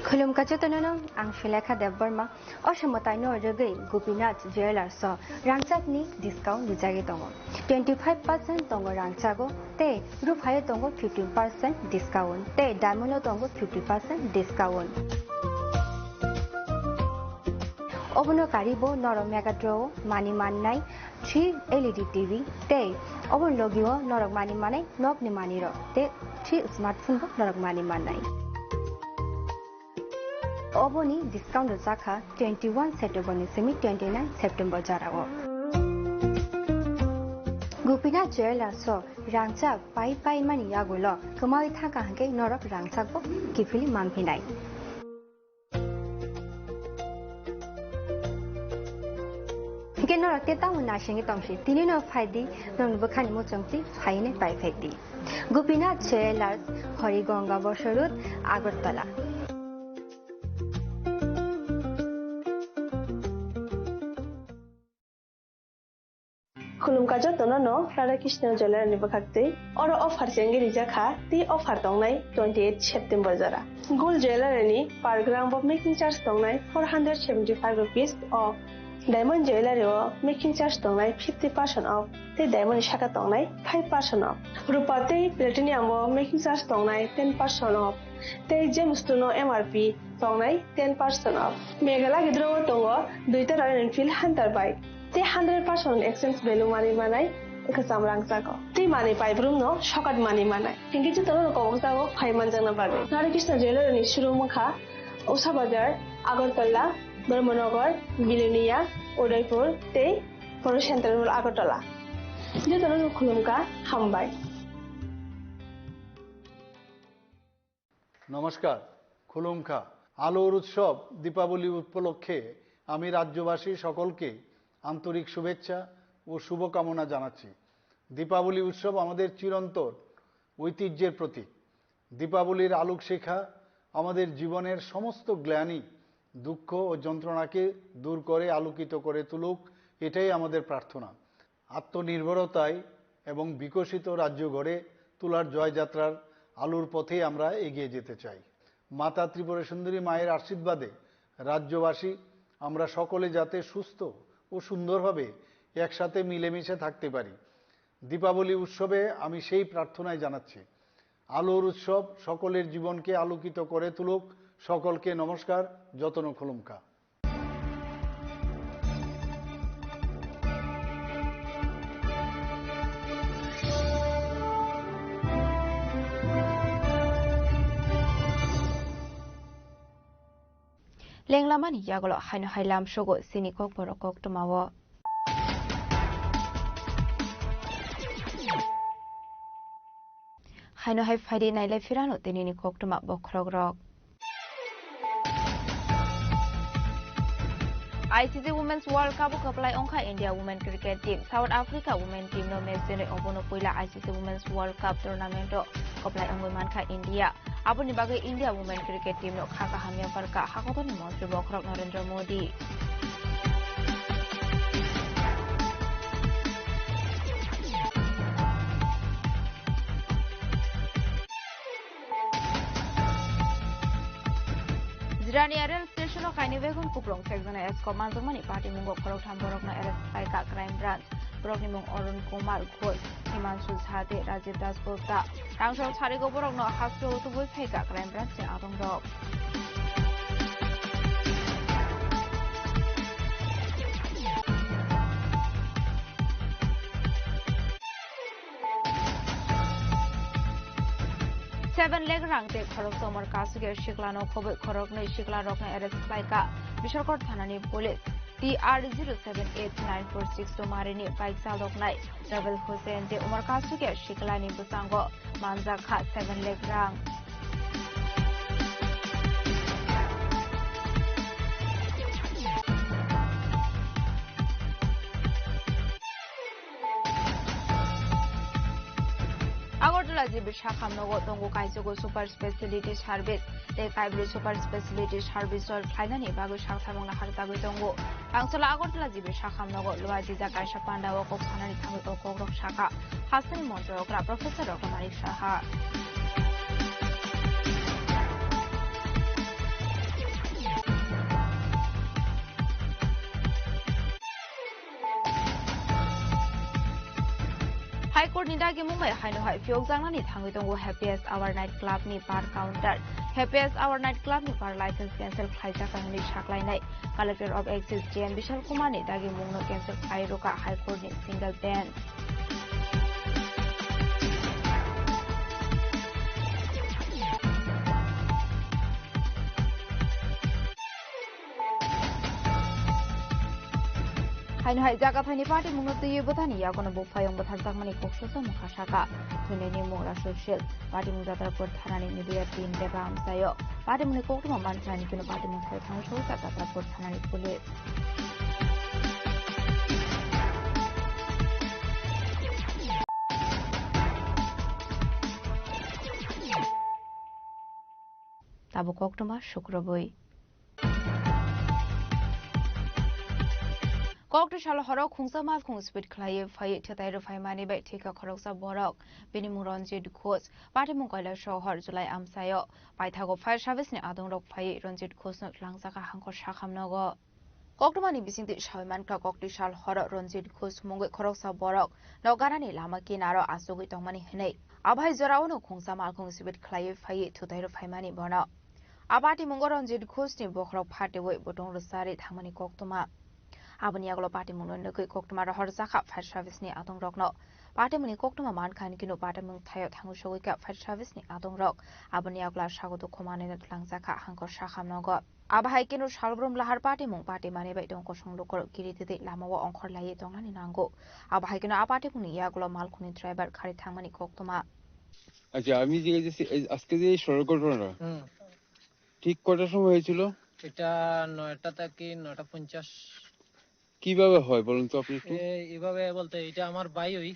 खुलुमका चतननो आं शिलेखा देवबर्मा असमतायनो रगै गोपीनाथ ज्वेलर्स रांचाकनि डिस्काउंट निजागे दङ 25% दङ रांचागो ते रुफायो दङ 15% डिस्काउंट ते डायमंडो दङ 50% discount Obono Karibo Noro Megadro Mani Manai 3 LED TV Day Obon Logio Norok Mani Manai Nok Ni Maniro Day 3 smartphone Norok Mani Manai Oboni discount Zaka 21 September Semi 29 September Jarago Gupina Jewelers so Rangcha Pai Mani Yagulo Kamai Taka Hanke Norok Rangchako Kifili Mampinai Kenora Teta Unashing Tomshi Tinino Fadi non Bukani Mutumti Haine by Fedi Gupina Jewelers Horigonga Boshurut Agartala Kulum kajo tono no Radha Krishna Jewelry ni bakakte oro offer jengi rijaka ti offer tongnai 28 September jara gold jewelry ni per gram of making charge tongnai 475 rupees of diamond jewelry o making charge tongnai 50% off te diamond shaka tongnai 5% off rupa te platinum o making charge tongnai 10% off te gems no MRP tongnai 10% off megala gidro tongo duita Royal Enfield Hunter bike te 100% exchange value money manai ekasam rangsago te money paibrum no shokat money manai hingi chu tono ko sago phai manjana bage Radha Krishna Jewelry ni shuru mukha Usha Bazar Agartala Dharmanagar Bilonia Udaipur te Poro Central Agartala je tono khulumka hambai নমস্কার খুলুমখা আলোর উৎসব দীপাবলি উপলক্ষে আমি রাজ্যবাসী সকলকে আন্তরিক শুভেচ্ছা ও শুভকামনা জানাচ্ছি দীপাবলি উৎসব আমাদের চিরন্তন ঐতিহ্যের প্রতীক দীপাবলির আলোক শিখা আমাদের জীবনের সমস্ত গ্লানি দুঃখ ও যন্ত্রণাকে দূর করে আলোকিত করে তুলুক এটাই আমাদের প্রার্থনা আত্মনির্ভরতায় এবং বিকশিত রাজ্য গড়ে তোলার জয়যাত্রার আলোর পথে আমরা এগিয়ে যেতে চাই মাতা ত্রিপুরা সুন্দরী মায়ের আশীর্বাদে রাজ্যবাসী আমরা সকলে যাতে সুস্থ ও সুন্দরভাবে একসাথে মিলেমিশে থাকতে পারি দীপাবলি উৎসবে আমি সেই প্রার্থনাই জানাচ্ছি আলোর উৎসব সকলের জীবনকে আলোকিত করে তুলুক সকলকে নমস্কার যতন খুলুমকা Lenglamani Yagolo Haino Hailam Shogo Sinikok Borokok Tomawo Haino Hai Fadi Naile Firano Tenini Kok Toma Bokrogrok ICC Women's World Cup Kaplai Onka India Women Cricket Team South Africa Women Team no Mesene Obono Puila ICC Women's World Cup Tournament Kaplai Ongoi Manka India Aboni bagai India Women Cricket Team no khaka hamya parka hakotoni Mantri Bokrok Narendra Modi Zirani Aren Station of Kainivegun Kuprong Section S Command Money Party Mungo Korok Tamborok na RS Paika Crime Branch Borokimung Orun Kumar Ghosh Himanshu Jhate Rajiv Das Gupta Rangshok Charigo Borok no Hospital to Bull Paika Crime Branch in Abong Dog Seven leg rank de Korok Tomar Kasuke Shiklano Kobe Korok no Shikla Rokna RS Paika Bishokot Thanani Police TR078946 Tomarini Bike Salok Night Rebel Hussein de Umar Kasuke Shiklani Busango Manza Khat 7 leg rank Agortala Shakam Nogo Tongo Kaisogo Super Speciality Service, the Kaibri Super Speciality Service or Kainani Bago Shakamona Hartago Tongo, Angsola Agortala Shakam Nogo, Luajiza Kaisha Panda, Okokana Tango Shaka, Hassan Montoro, Professor Dr. Marik Shaha. Haikor ni dagi Mumbai haino hai fiok jangnani thangwi tongo Happiest Hour Night Club ni bar counter. Happiest Hour Night Club ni bar license cancel khlaijaka honi shaklainai. Collector of Axis JN Bishal Kumar ni dagi mungno cancel khlairoka Haikor ni single bench. Haino hai jaga thani party mungno tiye botani ya kono bofayong bothar jakmani koksoso mukhasaka thuneni mora social party mungjatar por thanani media team deba amsayo party mungni koktuma manthani kono party mungthai thang shosa jatar por thanani police tabo koktuma shukraboi Kokti shalo horok khungsa mal khung speed khlaye phai thetai ro phai mani bai thika khoroksa borok bini Ranjit Ghosh party mung koila shohor July amsayo paithago fire service ni adong rok phai Ranjit Ghosh no langsaka hangkor shakhamnago Koktumani bisingti shaiman ka kokti shal hor Ranjit Ghosh mungwe khoroksa borok nogarani lama kinaro asugui tongmani hinai abhai jorao no khungsa mal khung speed khlaye phai thetai ro phai mani bono abati mung Ranjit Ghosh ni bokhrok phate wei botong ro sari thangmani koktuma Abani aglo party munon no koktuma ro hor jaka fire service ni adong rok no party muni koktuma man khan kino party mung thayo thangu shogoi ka fire service ni adong rok abani agla sagoto khomane no tlang jaka hangkor shakham nogo abahai kino salbrum lahar party mung party mane bai dong kosong lokor kiritite lamawo ongkhor lai tonglani nango abahai kino apati muni aglo mal khuni driver khari thangmani koktuma আচ্ছা আমি যে আজকে যে সড়ক ঘটনা ঠিক কটার সময় হয়েছিল এটা 9টা থেকে 9:50 কিভাবে হয় বলুন তো আপনি একটু এইভাবে বলতে এটা আমার ভাই হই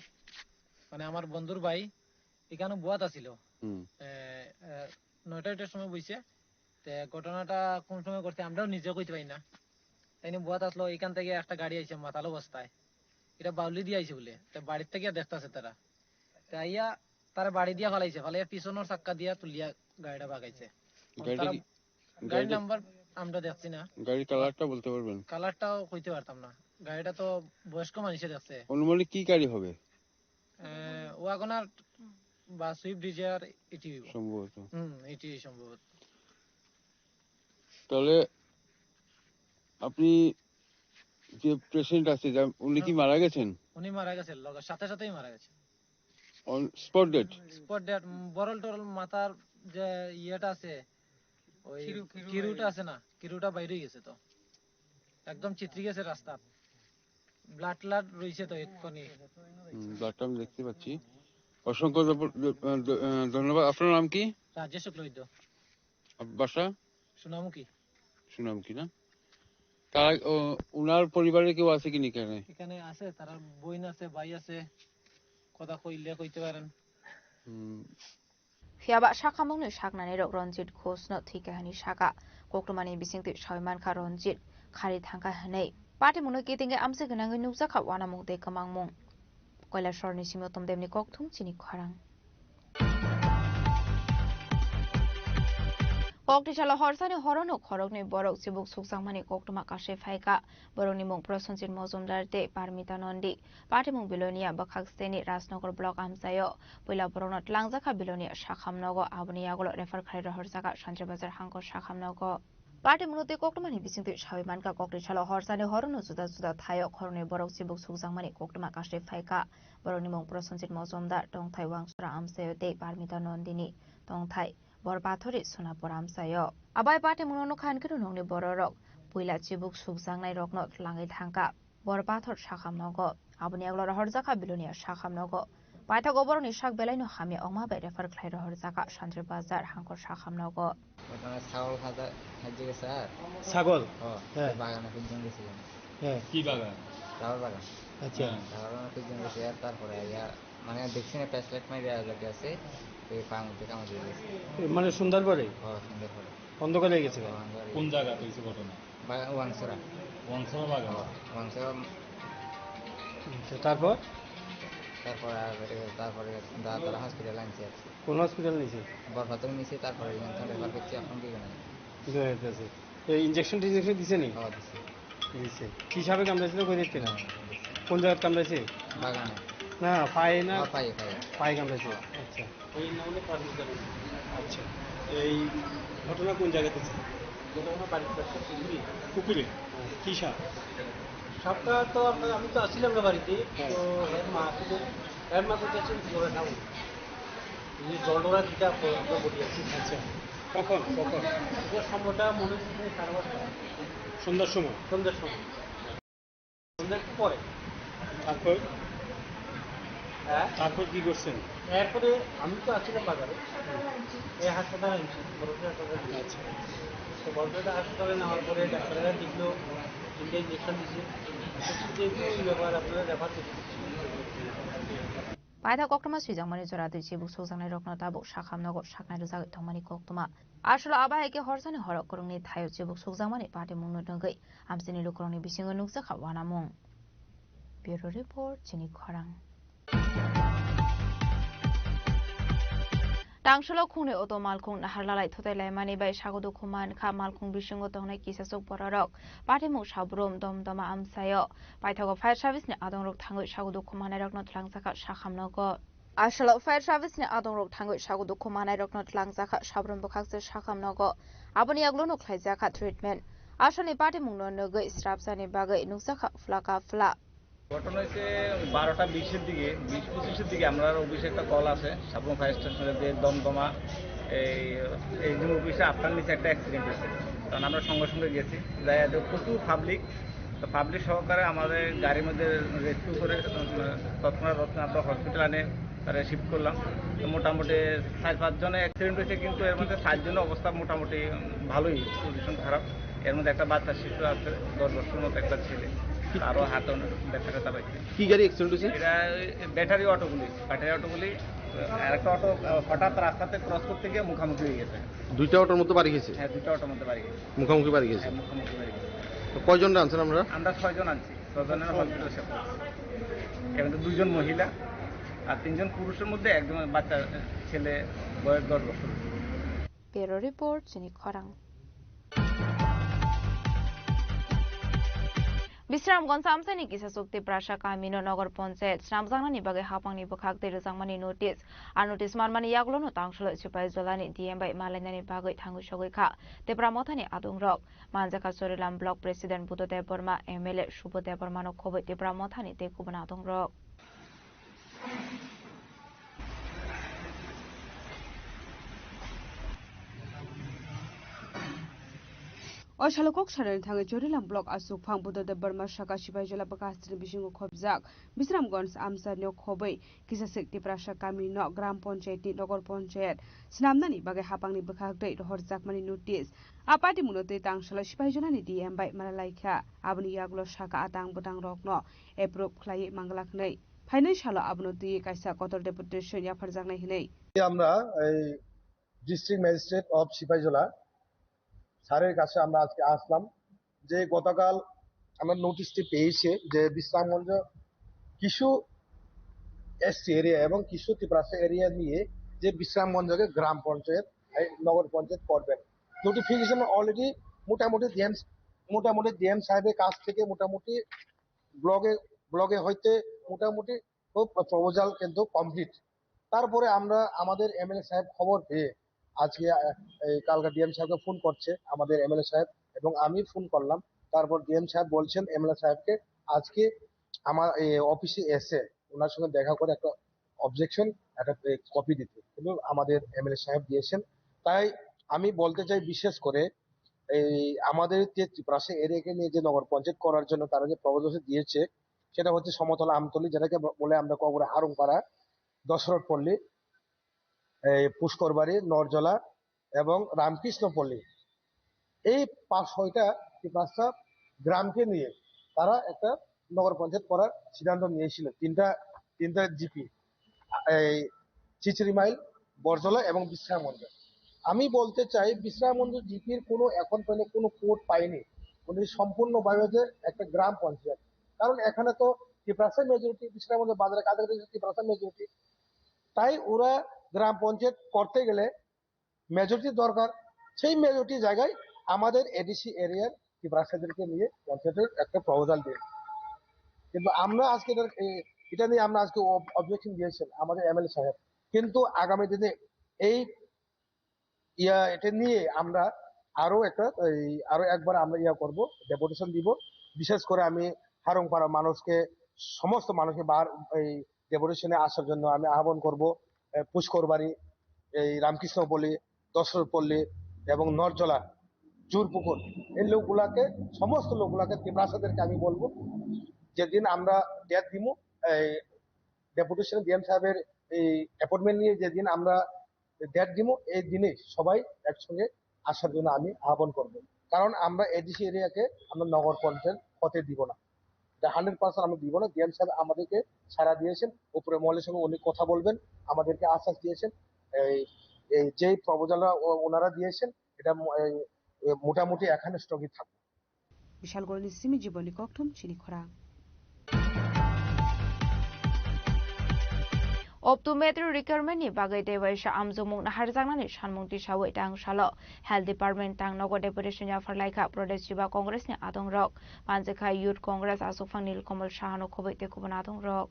মানে আমার বন্ধুর ভাই এখানে বুয়াত আছিল 9টার সময় বইছে তে ঘটনাটা কোন সময় করতে আমরাও নিজে কইতে পাই না তাইনি বুয়াত আসলো এখান থেকে একটা গাড়ি আইছে মাথালো অবস্থায় এটা বাউলি দিয়ে আইছে বলে তে বাড়ি থেকে দেখতাছে তারা তে আইয়া তার বাড়ি দিয়া ফলাইছে ফলাইয়া পিছনের চাক্কা দিয়া তুলিয়া গাড়িটা ভাগাইছে গাড়ি নাম্বার আমরা দেখছি না গাড়ির কালারটা বলতে পারবেন কালারটাও কইতে পারতাম না গাড়িটা তো বয়স্ক মানুষে দেখছে অনুমানিক কি গাড়ি হবে ওয়াগনার বা সুইফট ডিজায়ার এটি সম্ভবত এটি সম্ভবত তাহলে আপনি যে পেশেন্ট আছে উনি কি মারা গেছেন উনি মারা গেছেন সাথে সাথেই মারা গেছেন অন স্পট ডেট বরল টরল মাথার যে ইয়েটা আছে ওই কিরুটা আছে না কিরুটা বাইরে গেছে তো একদম চিত্রি গেছে রাস্তা ব্লাড রইছে তো একটুখানি ব্লাডটা আমি দেখতে পাচ্ছি অসংখ্য ধন্যবাদ আপনার নাম কি রাজেশ শুক্লবৈদ্য বাসা সুনামুখী না তারা ওনার পরিবারে কেউ আছে কি এখানে এখানে আছে তার বোন আছে ভাই আছে কথা কইলে কইতে পারেন Fiaba shakamungni shaknani rok Ranjit Ghosh no thikahani shaka koktumani bisingti shaiman kha Ranjit khari thangka hanei party muno kitinge amse gnangi nuksa kha wana mungte kamangmung koila shorni simotom demni kokthum chini kharang Kokti chala horsani horono khorokni borok sibuk suksangmani koktuma kashe phaika borokni mung Prosenjit Mozumdar te Parmita Nondi party mung bilonia bakhak steni Rajnagar block amsayo poila borokno tlangjaka bilonia shakhamnogo aboni agolo refer khai horsaka Sanjay Bazar hangkor shakhamnogo party munote koktumani bisingti shaimanka kokti chala horsani horono juda juda thayo khoroni borok sibuk suksangmani koktuma kashe phaika borokni mung Prosenjit Mozumdar tongthai wangsura amsayo te Parmita Nondini tongthai Borbathori Sonapur amsayo abai party munono khan kiru nongni bororok puila chibuk sukjangnai rokno tlangai thangka Borbathor shakhamnogo aboni aglo horjaka bilonia shakhamnogo paitha goboroni shak belaino hami ongma bai refer khlai horjaka Sanjay Bazar hangkor shakhamnogo ছাগল খাজা খাইতে গেছে আর ছাগল হ্যাঁ বাগানে খুঁজতে গেছিলাম হ্যাঁ কি বাগান রাবার বাগান আচ্ছা রাবার বাগানে খুঁজতে গেছে আর তারপরে ইয়া মানে দেখছি না প্যাসলেট মাইরে লাগে আছে এই পাঙ্গুতে কাম দিয়ে গেছে মানে সুন্দর করে সুন্দর করে অন্ধকারে গেছে কোন জায়গা হইছে ঘটনা ওয়াংসরা বাগান ওয়াংসরা তারপর তারা হসপিটাল আনছে কোন হসপিটাল নিছে বরফাতর নিছে তারপরে রেফার করছি এখন কি জানেন ইনজেকশন দিছে নি দিছে কি হিসাবে কামড়াইছিল কই দেখতে না কোন জায়গায় কামড়াইছে না পায়ে না পায়ে পায়ে পায়ে কামড়েছে আচ্ছা ওই নাম হলো ফার্মেসি। আচ্ছা এই ঘটনা কোন জায়গাতে ছিল ঘটনা বাড়ির পাশে পুকুরে কি সাপ সাপটা তো আপনার আমি তো আসছিলাম না বাড়িতে, তো এর মা করতেছেন জোরে নাম জলডোরা দিতে বলি আছি। আচ্ছা কখন কখন এটা সময়টা মনে হচ্ছে 5:30 সন্ধ্যার সময় সন্ধ্যার সময়, সন্ধ্যার একটু পরে। তারপর হ্যাঁ তারপর কি করছেন এরপরে আমি তো আসছিলাম বাজারে, এই হাসপাতালে আনছি বড়দের হাসপাতালে। আচ্ছা তো বড়দের হাসপাতালে নেওয়ার পরে ডাক্তাররা দেখলো, তিনটে ইঞ্জেকশন দিচ্ছে, যেহেতু ব্যাপার আপনারা রেফার করতে Paida koktoma swijangmani jora duchi bu sojangni rokno tabu shakhamnogo shaknai rujag thongmani koktoma asholo abaheke horsani horok korongni thayo chibuk sojangmani party mungno dongei amsini lukrongni bisingo nukjakha wanamung bureau report chini khorang Tangsholo khungni oto malkhung naharlalai thotailai mani bai sagodo khuman kha malkhung bisingo tongnai kisasok borarok party mung sabrum domdoma amsayo paithago fire service ni adongrok thangoi sagodo khumanai rokno thlangjakha sakhamnogo Asholo fire service ni adongrok thangoi sagodo khumanai rokno thlangjakha sabrum bukhakse sakhamnogo aboni aglono khlaijakha treatment ashoni party mungno nogoi strapsani bagai nukjakha flaka fla ঘটনা হচ্ছে 12টা 20-এর দিকে 20-25-এর দিকে আমরা অফিসে একটা call আসে Sabroom fire স্টেশনে যে দমদমা এই যে অফিসে আপনার নিচে একটা অ্যাক্সিডেন্ট হয়েছে, কারণ আমরা সঙ্গে সঙ্গে গেছি যাই প্রচুর পাবলিক সহকারে আমাদের গাড়ির মধ্যে রেস্কিউ করে তৎক্ষণাৎ আমরা হসপিটাল আনে তারা শিফট করলাম। মোটামুটি 4-5 জনের অ্যাক্সিডেন্ট হয়েছে, কিন্তু এর মধ্যে 7 জনের অবস্থা মোটামুটি ভালোই, পজিশন খারাপ। এর মধ্যে একটা বাচ্চা শিশু আছে 10 বছরের মতো একটা ছেলে, আরো হাতে ব্যথা পাইছে। কি গাড়ি অ্যাক্সিডেন্ট হয়েছে? এটা ব্যাটারি অটোগুলি আর একটা অটো হঠাৎ রাস্তাতে ক্রস করতে গিয়ে মুখামুখি হয়ে গেছে। দুইটা অটোর মধ্যে বাড়ি গেছে? হ্যাঁ, দুইটা অটোর মধ্যে বাড়ি গেছে, মুখামুখি বাড়ি গেছে। হ্যাঁ, মুখামুখি বাড়ি গেছে। তো কয়জন আনছেন আমরা? আমরা 6 জন আনছি, 6 জনের হসপিটাল সেবা। এর মধ্যে 2 জন মহিলা আর 3 জন পুরুষের মধ্যে একজন বাচ্চা ছেলে, বয়স 10 বছর। Bureau report chini khorang Bisramganj samsani kisasok Tiprasha Kamino Nagar Panchayat Snamjangnani bagai hapangni bukhakte rujangmani notice ar notice manmani yaglono tangsholo chipai jolani DMbai malainani bagai thangu sogoi kha Tipra mothani adungrok Manjaka Sorilam Block President Buddhadev Burma MLA Shubhadev Burma no khoboi Tipra mothani te kubana adungrok Oshalokok Sharan Thanga Jorilam Block Asuk Phang Buddhadev Burma Shaka Shibai Jola Bakastri Bishingo Khobjak Bisramganj Amsa Nyok Khoboi Kisasik Tiprasha Kamino Gram Panchayat Nagar Panchayat Snamnani bagai hapangni bukhakdei horjakmani notice apati munote tangshala Shibai Jolani DM bai Malalaikha abni yaglo Shaka atang butang rokno approve khlai manglaknei financial abnoti kaisa kotor deputation ya farjangnai hinei আমরা এই district magistrate of Sepahijala স্যারের কাছে আমরা আজকে আসলাম যে গতকাল আমরা নোটিশটি পেয়েছি যে বিশ্রামগঞ্জ কিছু এসটি এরিয়া এবং কিছু তিপ্রাসা এরিয়া নিয়ে যে বিশ্রামগঞ্জকে গ্রাম পঞ্চায়েত নগর পঞ্চায়েত করবেন। নোটিফিকেশন অলরেডি মোটামুটি ডিএম সাহেবের কাছ থেকে মোটামুটি ব্লগে হইতে মোটামুটি প্রপোজাল কিন্তু কমপ্লিট। তারপরে আমরা আমাদের এমএলএ সাহেব খবর পেয়ে আজকে কালকা ডিএম সাহেবকে ফোন করছে আমাদের এমএলএ সাহেব এবং আমি ফোন করলাম। তারপর ডিএম সাহেব বলছেন এমএলএ সাহেবকে আজকে আমার অফিসে এসে ওনার সঙ্গে দেখা করে একটা অবজেকশন একটা কপি দিতে, কিন্তু আমাদের এমএলএ সাহেব দিয়েছেন। তাই আমি বলতে চাই বিশেষ করে এই আমাদের যে ত্রিপুরাসা এরিয়াকে নিয়ে যে নগর পঞ্চায়েত করার জন্য তারা যে প্রপোজাল দিয়েছে সেটা হচ্ছে সমতলা আমতলি, যেটাকে বলে আমরা কবরে হারুংপাড়া, দশরথ পল্লী, পুষ্করবাড়ি, নরজলা এবং রামকৃষ্ণপল্লী, এই 5-6টা ত্রিপুরাসা গ্রামকে নিয়ে তারা একটা নগর পঞ্চায়েত করার সিদ্ধান্ত নিয়েছিল। তিনটা জিপি, এই চিচিরিমাইল, বরজলা এবং বিশ্রামগঞ্জ। আমি বলতে চাই বিশ্রামগঞ্জ জিপির কোনো এখন পর্যন্ত কোনো কোড পাইনি, উনি সম্পূর্ণভাবে একটা গ্রাম পঞ্চায়েত। কারণ এখানে তো ত্রিপুরাসা মেজরিটি, বিশ্রামগঞ্জ বাজারে কাছাকাছি ত্রিপুরাসা মেজরিটি, তাই ওরা গ্রাম পঞ্চায়েত করতে গেলে মেজরিটি দরকার। সেই মেজরিটি জায়গায় আমাদের এডিসি এরিয়ার ত্রিপুরাসাদেরকে নিয়ে পঞ্চায়েতের একটা প্রপোজাল দিন, কিন্তু আমরা আজকে এটা নিয়ে আমরা আজকে অবজেকশন দিয়েছেন আমাদের এমএলএ সাহেব, কিন্তু আগামী দিনে এই এটা নিয়ে আমরা আরো একবার আমরা করব, ডেপুটেশন দিব। বিশেষ করে আমি হারংপাড়া মানুষকে, সমস্ত মানুষকে এই ডেপুটেশনে আসার জন্য আমি আহ্বান করব। পুষ্করবাড়ি, এই রামকৃষ্ণপল্লী, দশরথপল্লী এবং নরজলা, জুরপুকুর, এই লোকগুলাকে, সমস্ত লোকগুলাকে, তিমরাসাদেরকে আমি বলবো যেদিন আমরা ডেট দিব, এই ডেপুটেশন ডিএম সাহেবের এই অ্যাপয়েন্টমেন্ট নিয়ে যেদিন আমরা ডেট দিব, এই দিনে সবাই একসঙ্গে আসার জন্য আমি আহ্বান করব। কারণ আমরা এডিসি এরিয়াকে আমরা নগর পঞ্চায়েত হতে দিব না, 100% আমরা দিব না। ডিএম সাহেব আমাদেরকে সাড়া দিয়েছেন, উপরে মহলের সঙ্গে উনি কথা বলবেন, আমাদেরকে আশ্বাস দিয়েছেন। এই যে প্রপোজাল ওনারা দিয়েছেন এটা মোটামুটি এখানে স্টকে থাকবে। বিশাল গড়লি সিমি জীবনী ককথম চিনি খরা Optometry requirement ni bagai dewaisa amjomung na harjangnani sanmungti sawo itang salo health department tang nogo deputation ya farlaika pradesh jiba congress ni adong rok panjekha youth congress asofang nilkamal sahano khoboi te kubon adong rok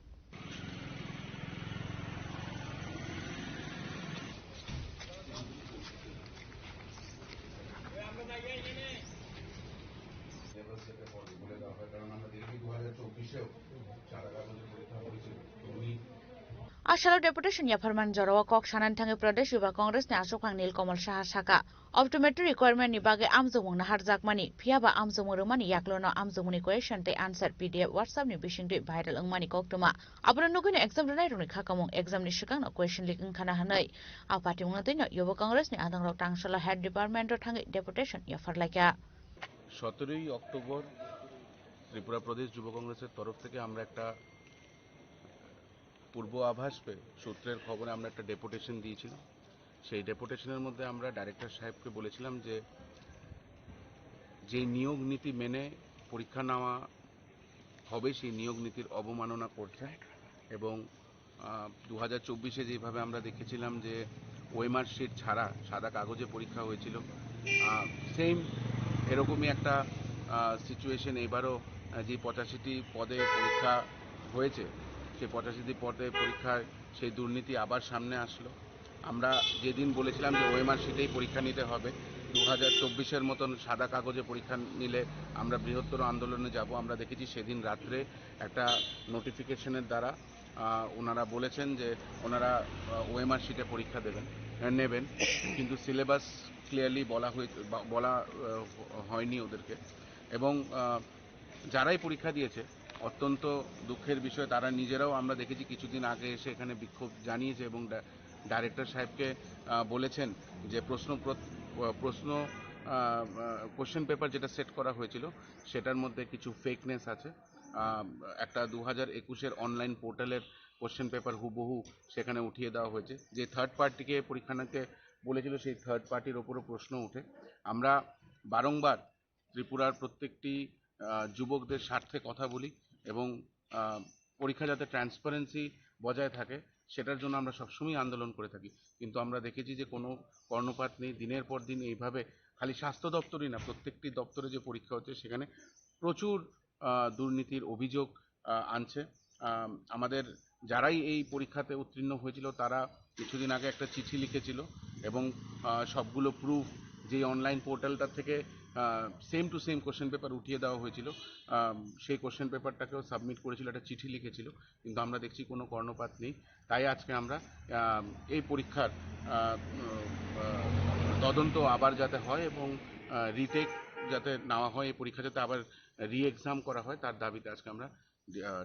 आसालो deputation या फरमान जरावा कक सानान थांगे प्रदेश युवा कांग्रेस ने आसोखां नीलकमल साहा साका optometry requirement नि बागे आमजोमुं ना हारजाकमानि फियाबा आमजोमुं रोमानि याक्लोनो आमजोमुनि question ते आंसर पीडीएफ व्हाट्सएप नि बिसिंगते भाइरल अंगमानि कक्तमा आबनो नगुनि एग्जाम रनाय रनि खाकामुं एग्जाम नि सिगांनो क्वेश्चन लिक ओंखाना हानै आपाति उंना दैनो युवा कांग्रेस नि आदांराव टांगसला हेड डिपार्टमेंट थांगे डेपुटेशन या फरलाइका 17 অক্টোবর ত্রিপুরা প্রদেশ যুব কংগ্রেসের তরফ থেকে আমরা একটা পূর্ব আভাস পেয়ে সূত্রের খবরে আমরা একটা ডেপুটেশন দিয়েছিলাম। সেই ডেপুটেশনের মধ্যে আমরা ডাইরেক্টর সাহেবকে বলেছিলাম যে নিয়োগ নীতি মেনে পরীক্ষা নেওয়া হবে সেই নিয়োগ নীতির অবমাননা করছে এবং 2024-এ যেভাবে আমরা দেখেছিলাম যে ওএমআর শিট ছাড়া সাদা কাগজে পরীক্ষা হয়েছিল, সেম এরকমই একটা সিচুয়েশন এবারও যে 85টি পদে পরীক্ষা হয়েছে সেই 85টি পদে পরীক্ষায় সেই দুর্নীতি আবার সামনে আসলো। আমরা যেদিন বলেছিলাম যে ওএমআর শিটেই পরীক্ষা নিতে হবে, 2024-এর মতন সাদা কাগজে পরীক্ষা নিলে আমরা বৃহত্তর আন্দোলনে যাব। আমরা দেখেছি সেদিন রাত্রে একটা নোটিফিকেশনের দ্বারা ওনারা বলেছেন যে ওনারা ওএমআর শিটে পরীক্ষা নেবেন, কিন্তু সিলেবাস ক্লিয়ারলি বলা হয়নি ওদেরকে। এবং যারাই পরীক্ষা দিয়েছে অত্যন্ত দুঃখের বিষয়, তারা নিজেরাও আমরা দেখেছি কিছুদিন আগে এসে এখানে বিক্ষোভ জানিয়েছে এবং ডাইরেক্টর সাহেবকে বলেছেন যে কোশ্চেন পেপার যেটা সেট করা হয়েছিল সেটার মধ্যে কিছু ফেকনেস আছে। একটা 2021-এর অনলাইন পোর্টালের কোশ্চেন পেপার হুবহু সেখানে উঠিয়ে দেওয়া হয়েছে। যে থার্ড পার্টিকে পরীক্ষা নিতে বলেছিল সেই থার্ড পার্টির ওপরও প্রশ্ন ওঠে। আমরা বারংবার ত্রিপুরার প্রত্যেকটি যুবকদের স্বার্থে কথা বলি এবং পরীক্ষা যাতে ট্রান্সপারেন্সি বজায় থাকে সেটার জন্য আমরা সবসময় আন্দোলন করে থাকি, কিন্তু আমরা দেখেছি যে কোনো কর্ণপাত নেই। দিনের পর দিন এইভাবে খালি স্বাস্থ্য দপ্তরই না, প্রত্যেকটি দপ্তরে যে পরীক্ষা হচ্ছে সেখানে প্রচুর দুর্নীতির অভিযোগ আনছে। আমাদের যারাই এই পরীক্ষাতে উত্তীর্ণ হয়েছিল তারা কিছুদিন আগে একটা চিঠি লিখেছিল এবং সবগুলো প্রুফ যে অনলাইন পোর্টালটা থেকে same to same question paper উঠিয়ে দেওয়া হয়েছিল সেই কোশ্চেন পেপারটাকেও সাবমিট করেছিল, একটা চিঠি লিখেছিল, কিন্তু আমরা দেখছি কোনো কর্ণপাত নেই। তাই আজকে আমরা এই পরীক্ষার তদন্ত আবার যাতে হয় এবং রিটেক যাতে নেওয়া হয়, এই পরীক্ষা যাতে আবার রি-এক্সাম করা হয় তার দাবিতে আজকে আমরা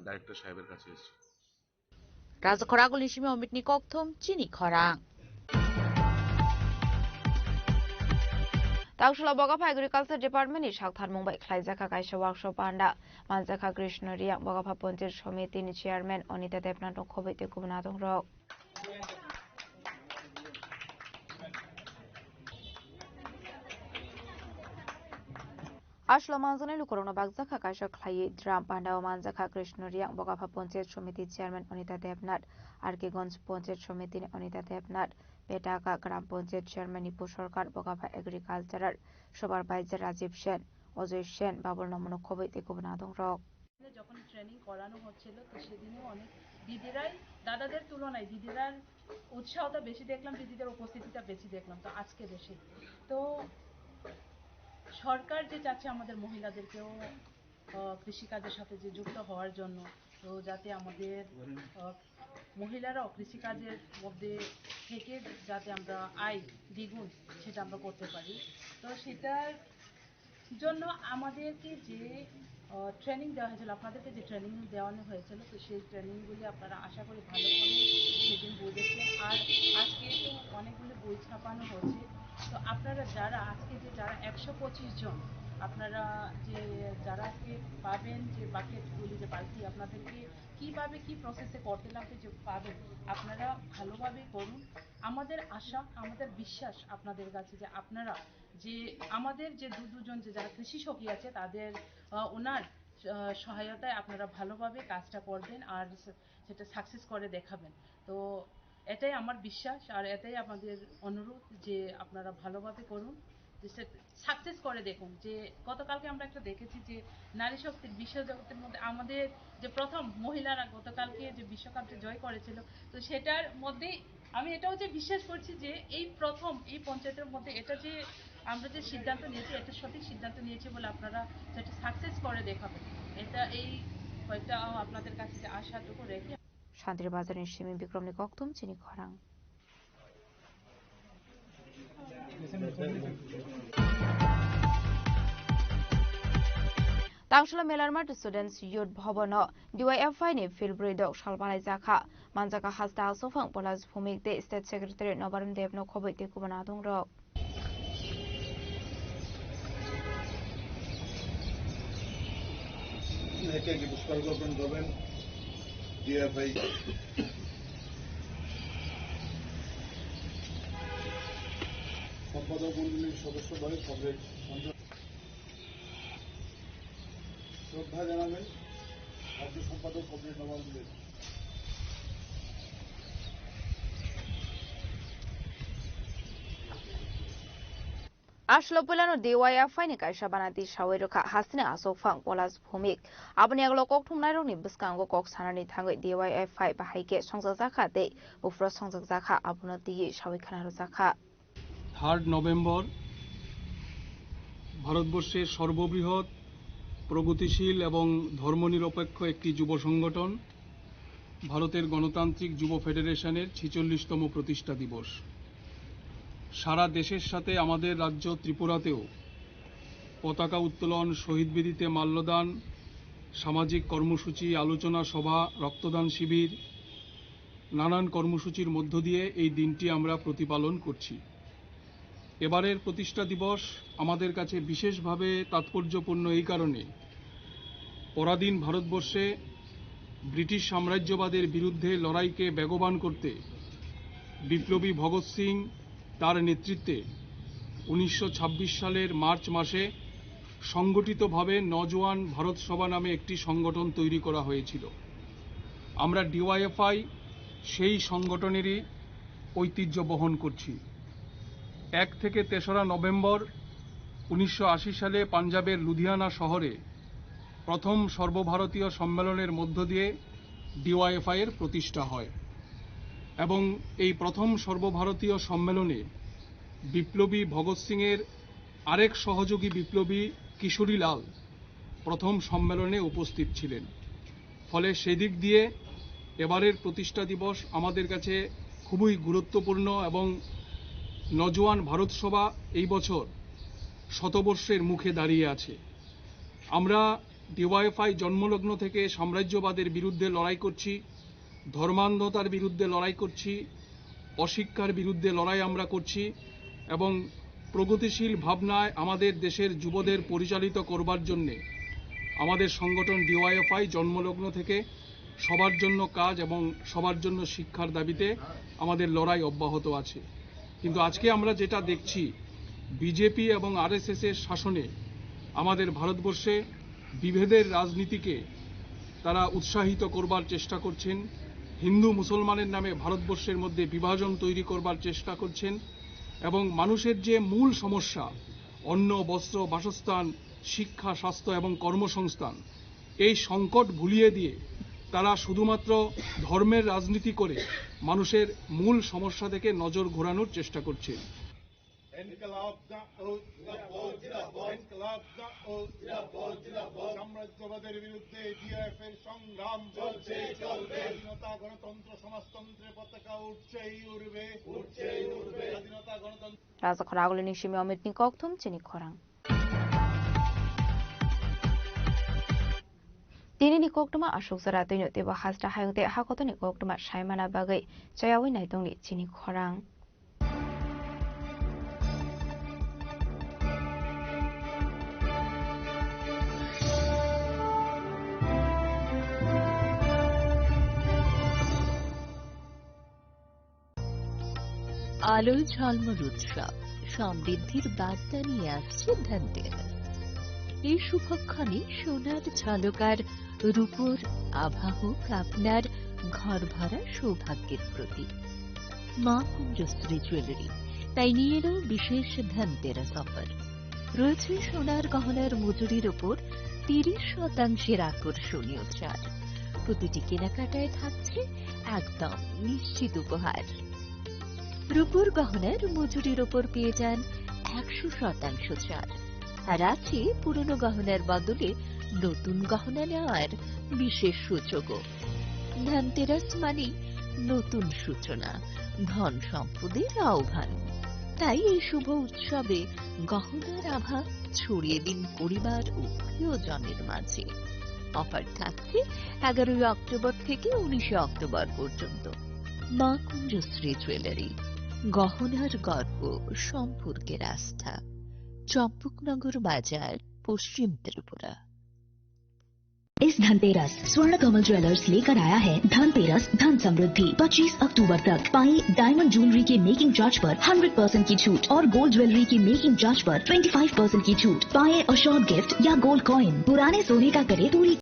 ডাইরেক্টর সাহেবের কাছে এসেছি। রাজখরাগুলি সিমে অমিতনি ককথম চিনি খরা Tangshala Bogapha Agriculture Department ni Shakthar Mumbai Khlaijaka Kaisa Workshop Panda Manjaka Krishna Riya Bogapha Panchayat Samiti ni Chairman Anita Debnath Khoboi te Kubnadong Rok Ashla Manzane Lukorona Bagzaka Kaisa Khlai Dram Panda Manjaka Krishna Riya Bogapha Panchayat Samiti Chairman Anita Debnath Arkigonj Panchayat Samiti ni Anita Debnath Petaka Gram Panchayat Chairman Ipu Sarkar Bogapha Agricultural Supervisor Rajiv Sen Ojoy Sen Babur Namono Khoboi te Kubnadong Rok যখন training করানো হচ্ছিল তো সেদিনও অনেক দিদিরাই দাদাদের তুলনায় দিদিরার উৎসাহটা বেশি দেখলাম, দিদিদের উপস্থিতিটা বেশি দেখলাম তো আজকে বেশি। তো সরকার যে চাচ্ছে আমাদের মহিলাদেরকেও কৃষিকাজের সাথে যে যুক্ত হওয়ার জন্য, তো যাতে আমাদের মহিলারাও কৃষিকাজের মধ্যে থেকে যাতে আমরা আয় দ্বিগুণ সেটা আমরা করতে পারি। তো সেটার জন্য আমাদেরকে যে ট্রেনিং দেওয়া হয়েছিল, আপনাদেরকে যে ট্রেনিং দেওয়ানো হয়েছিল, তো সেই ট্রেনিংগুলি আপনারা আশা করি ভালো করে সেদিন বুঝেছেন। আর আজকে তো অনেকগুলো বই ছাপানো হচ্ছে, তো আপনারা যারা আজকে যে যারা 125 জন আপনারা যে যারা আজকে পাবেন যে বাকেটগুলি যে বালতি আপনাদেরকে কীভাবে কী প্রসেসে করতে লাগবে যে পাবেন, আপনারা ভালোভাবে করুন। আমাদের আশা, আমাদের বিশ্বাস আপনাদের কাছে যে আপনারা যে আমাদের যে দুজন যে যারা কৃষি সখী আছে তাদের ওনার সহায়তায় আপনারা ভালোভাবে কাজটা করবেন আর সেটা সাকসেস করে দেখাবেন। তো এটাই আমার বিশ্বাস আর এটাই আমাদের অনুরোধ যে আপনারা ভালোভাবে করুন, যে সাকসেস করে দেখুন। যে গতকালকে আমরা একটা দেখেছি যে নারী শক্তির বিশ্বজগতের মধ্যে আমাদের যে প্রথম মহিলারা গতকালকে যে বিশ্বকাপটা জয় করেছিল, তো সেটার মধ্যে আমি এটাও যে বিশ্বাস করছি যে এই প্রথম এই পঞ্চায়েতের মধ্যে এটা যে আমরা যে সিদ্ধান্ত নিয়েছি এটা সঠিক সিদ্ধান্ত নিয়েছি বলে আপনারা সেটা সাকসেস করে দেখাবেন, এটা এই কয়েকটা আপনাদের কাছে যে আশাটুকু রেখে। শান্তির বাজারের সিমি বিক্রমনি কক্তুম চিনি খরাং तांशला मेलारमाट स्टूडेंट्स यूथ भवन DYFI नि फिल्ब्री डॉग शालबालाई जाखा मानजाका हास्ता सोफां पलास भूमिक दे स्टेट सेक्रेटरी नबारम देवनो खबैते कुबना दंरक नेके की पुष्कर गवर्नमेंट गवर्नमेंट DYFI সম্পাদক মণ্ডলীর সদস্যদ্বয় কমরেড শ্রদ্ধা জানাবেন রাজ্য সম্পাদক comrade Nababuddin. Ashlo Pulano DYFI ni kaisa banati saweruka hasina asofang polas phumik abani aglo kokthum nairong ni biskango kok sanani thangai DYFI bahaike songjak de ufro songjak jakha abuno diye sawikhana jakha 3 November ভারতবর্ষের সর্ববৃহৎ প্রগতিশীল এবং ধর্মনিরপেক্ষ একটি যুব সংগঠন ভারতের গণতান্ত্রিক যুব ফেডারেশনের 46তম প্রতিষ্ঠা দিবস। সারা দেশের সাথে আমাদের রাজ্য ত্রিপুরাতেও পতাকা উত্তোলন, শহীদ বেদিতে মাল্যদান, সামাজিক কর্মসূচি, আলোচনা সভা, রক্তদান শিবির, নানান কর্মসূচির মধ্য দিয়ে এই দিনটি আমরা প্রতিপালন করছি। এবারের প্রতিষ্ঠা দিবস আমাদের কাছে বিশেষভাবে তাৎপর্যপূর্ণ এই কারণে, পরাধীন ভারতবর্ষে ব্রিটিশ সাম্রাজ্যবাদের বিরুদ্ধে লড়াইকে বেগবান করতে বিপ্লবী ভগৎ সিং তার নেতৃত্বে 1926 সালের মার্চ মাসে সংগঠিতভাবে নওজোয়ান ভারত সভা নামে একটি সংগঠন তৈরি করা হয়েছিল। আমরা DYFI সেই সংগঠনেরই ঐতিহ্য বহন করছি। 1 থেকে 3রা নভেম্বর 1980 সালে পাঞ্জাবের লুধিয়ানা শহরে প্রথম সর্বভারতীয় সম্মেলনের মধ্য দিয়ে DYFI এর প্রতিষ্ঠা হয় এবং এই প্রথম সর্বভারতীয় সম্মেলনে বিপ্লবী ভগৎ সিং এর আরেক সহযোগী বিপ্লবী কিশোরী লাল প্রথম সম্মেলনে উপস্থিত ছিলেন। ফলে সেদিক দিয়ে এবারের প্রতিষ্ঠা দিবস আমাদের কাছে খুবই গুরুত্বপূর্ণ এবং নওজোয়ান ভারত সভা এই বছর শতবর্ষের মুখে দাঁড়িয়ে আছে। আমরা DYFI জন্মলগ্ন থেকে সাম্রাজ্যবাদের বিরুদ্ধে লড়াই করছি, ধর্মান্ধতার বিরুদ্ধে লড়াই করছি, অশিক্ষার বিরুদ্ধে লড়াই আমরা করছি এবং প্রগতিশীল ভাবনায় আমাদের দেশের যুবদের পরিচালিত করবার জন্য আমাদের সংগঠন DYFI জন্মলগ্ন থেকে সবার জন্য কাজ এবং সবার জন্য শিক্ষার দাবিতে আমাদের লড়াই অব্যাহত আছে। কিন্তু আজকে আমরা যেটা দেখছি, বিজেপি এবং RSS এর শাসনে আমাদের ভারতবর্ষে বিভেদের রাজনীতিকে তারা উৎসাহিত করবার চেষ্টা করছেন, হিন্দু মুসলমানের নামে ভারতবর্ষের মধ্যে বিভাজন তৈরি করবার চেষ্টা করছেন এবং মানুষের যে মূল সমস্যা অন্ন, বস্ত্র, বাসস্থান, শিক্ষা, স্বাস্থ্য এবং কর্মসংস্থান, এই সংকট ভুলিয়ে দিয়ে তারা শুধুমাত্র ধর্মের রাজনীতি করে মানুষের মূল সমস্যা থেকে নজর ঘোরানোর চেষ্টা করছে। সাম্রাজ্যবাদের বিরুদ্ধে ডিএফের সংগ্রাম চলছে চলবে। স্বাধীনতা গণতন্ত্র সমাজতন্ত্রের পতাকা উঠছেই উড়বে উঠছেই উড়বে। স্বাধীনতা গণতন্ত্র রাজা খরাগুলি নিশিমি অমিত নিকথম চিনি খরাং Dini ni koktuma ashok zara tino teba hasra hayungte hakoto ni koktuma shaimana bagai chayawi naitong ni chini khorang. আলোয় ঝলমল উৎসব সমৃদ্ধির বার্তা নিয়ে আসছে ধনতেরাস। এই শুভক্ষণে সোনার ঝলকার রূপোর আভা হোক আপনার ঘর ভরা সৌভাগ্যের প্রতীক। মা কুঞ্জশ্রী জুয়েলারি তাই নিয়ে এলো বিশেষ ধনতেরাস অফার। রয়েছে সোনার গহনার মজুরির ওপর 30% আকর্ষণীয় ছাড়। প্রতিটি কেনাকাটায় থাকছে একদম নিশ্চিত উপহার। রূপোর গহনার মজুরির ওপর পেয়ে যান 100% ছাড়। আর আছে পুরনো গহনার বদলে নতুন গহনা নেওয়ার বিশেষ সুযোগও। ধনতেরাস মানে নতুন সূচনা, ধন সম্পদের আহ্বান। তাই এই শুভ উৎসবে গহনার আভা ছড়িয়ে দিন পরিবার ও প্রিয়জনের মাঝে। অফার থাকছে 11 অক্টোবর থেকে 19 অক্টোবর পর্যন্ত। মা কুঞ্জশ্রী জুয়েলারি, গহনার গর্ব, সম্পর্কের আস্থা। চম্পকনগর বাজার, পশ্চিম ত্রিপুরা। इस धनतेरस स्वर्ण कमल ज्वेलर्स लेकर आया है धनतेरस धन समृद्धि। 25 अक्टूबर तक पाई डायमंड ज्वेलरी के मेकिंग चार्ज पर 100% की छूट और गोल्ड ज्वेलरी की मेकिंग चार्ज पर 25% की छूट। पाए अशोर्ड गिफ्ट या गोल्ड कॉइन। पुराने सोने का करे पूरी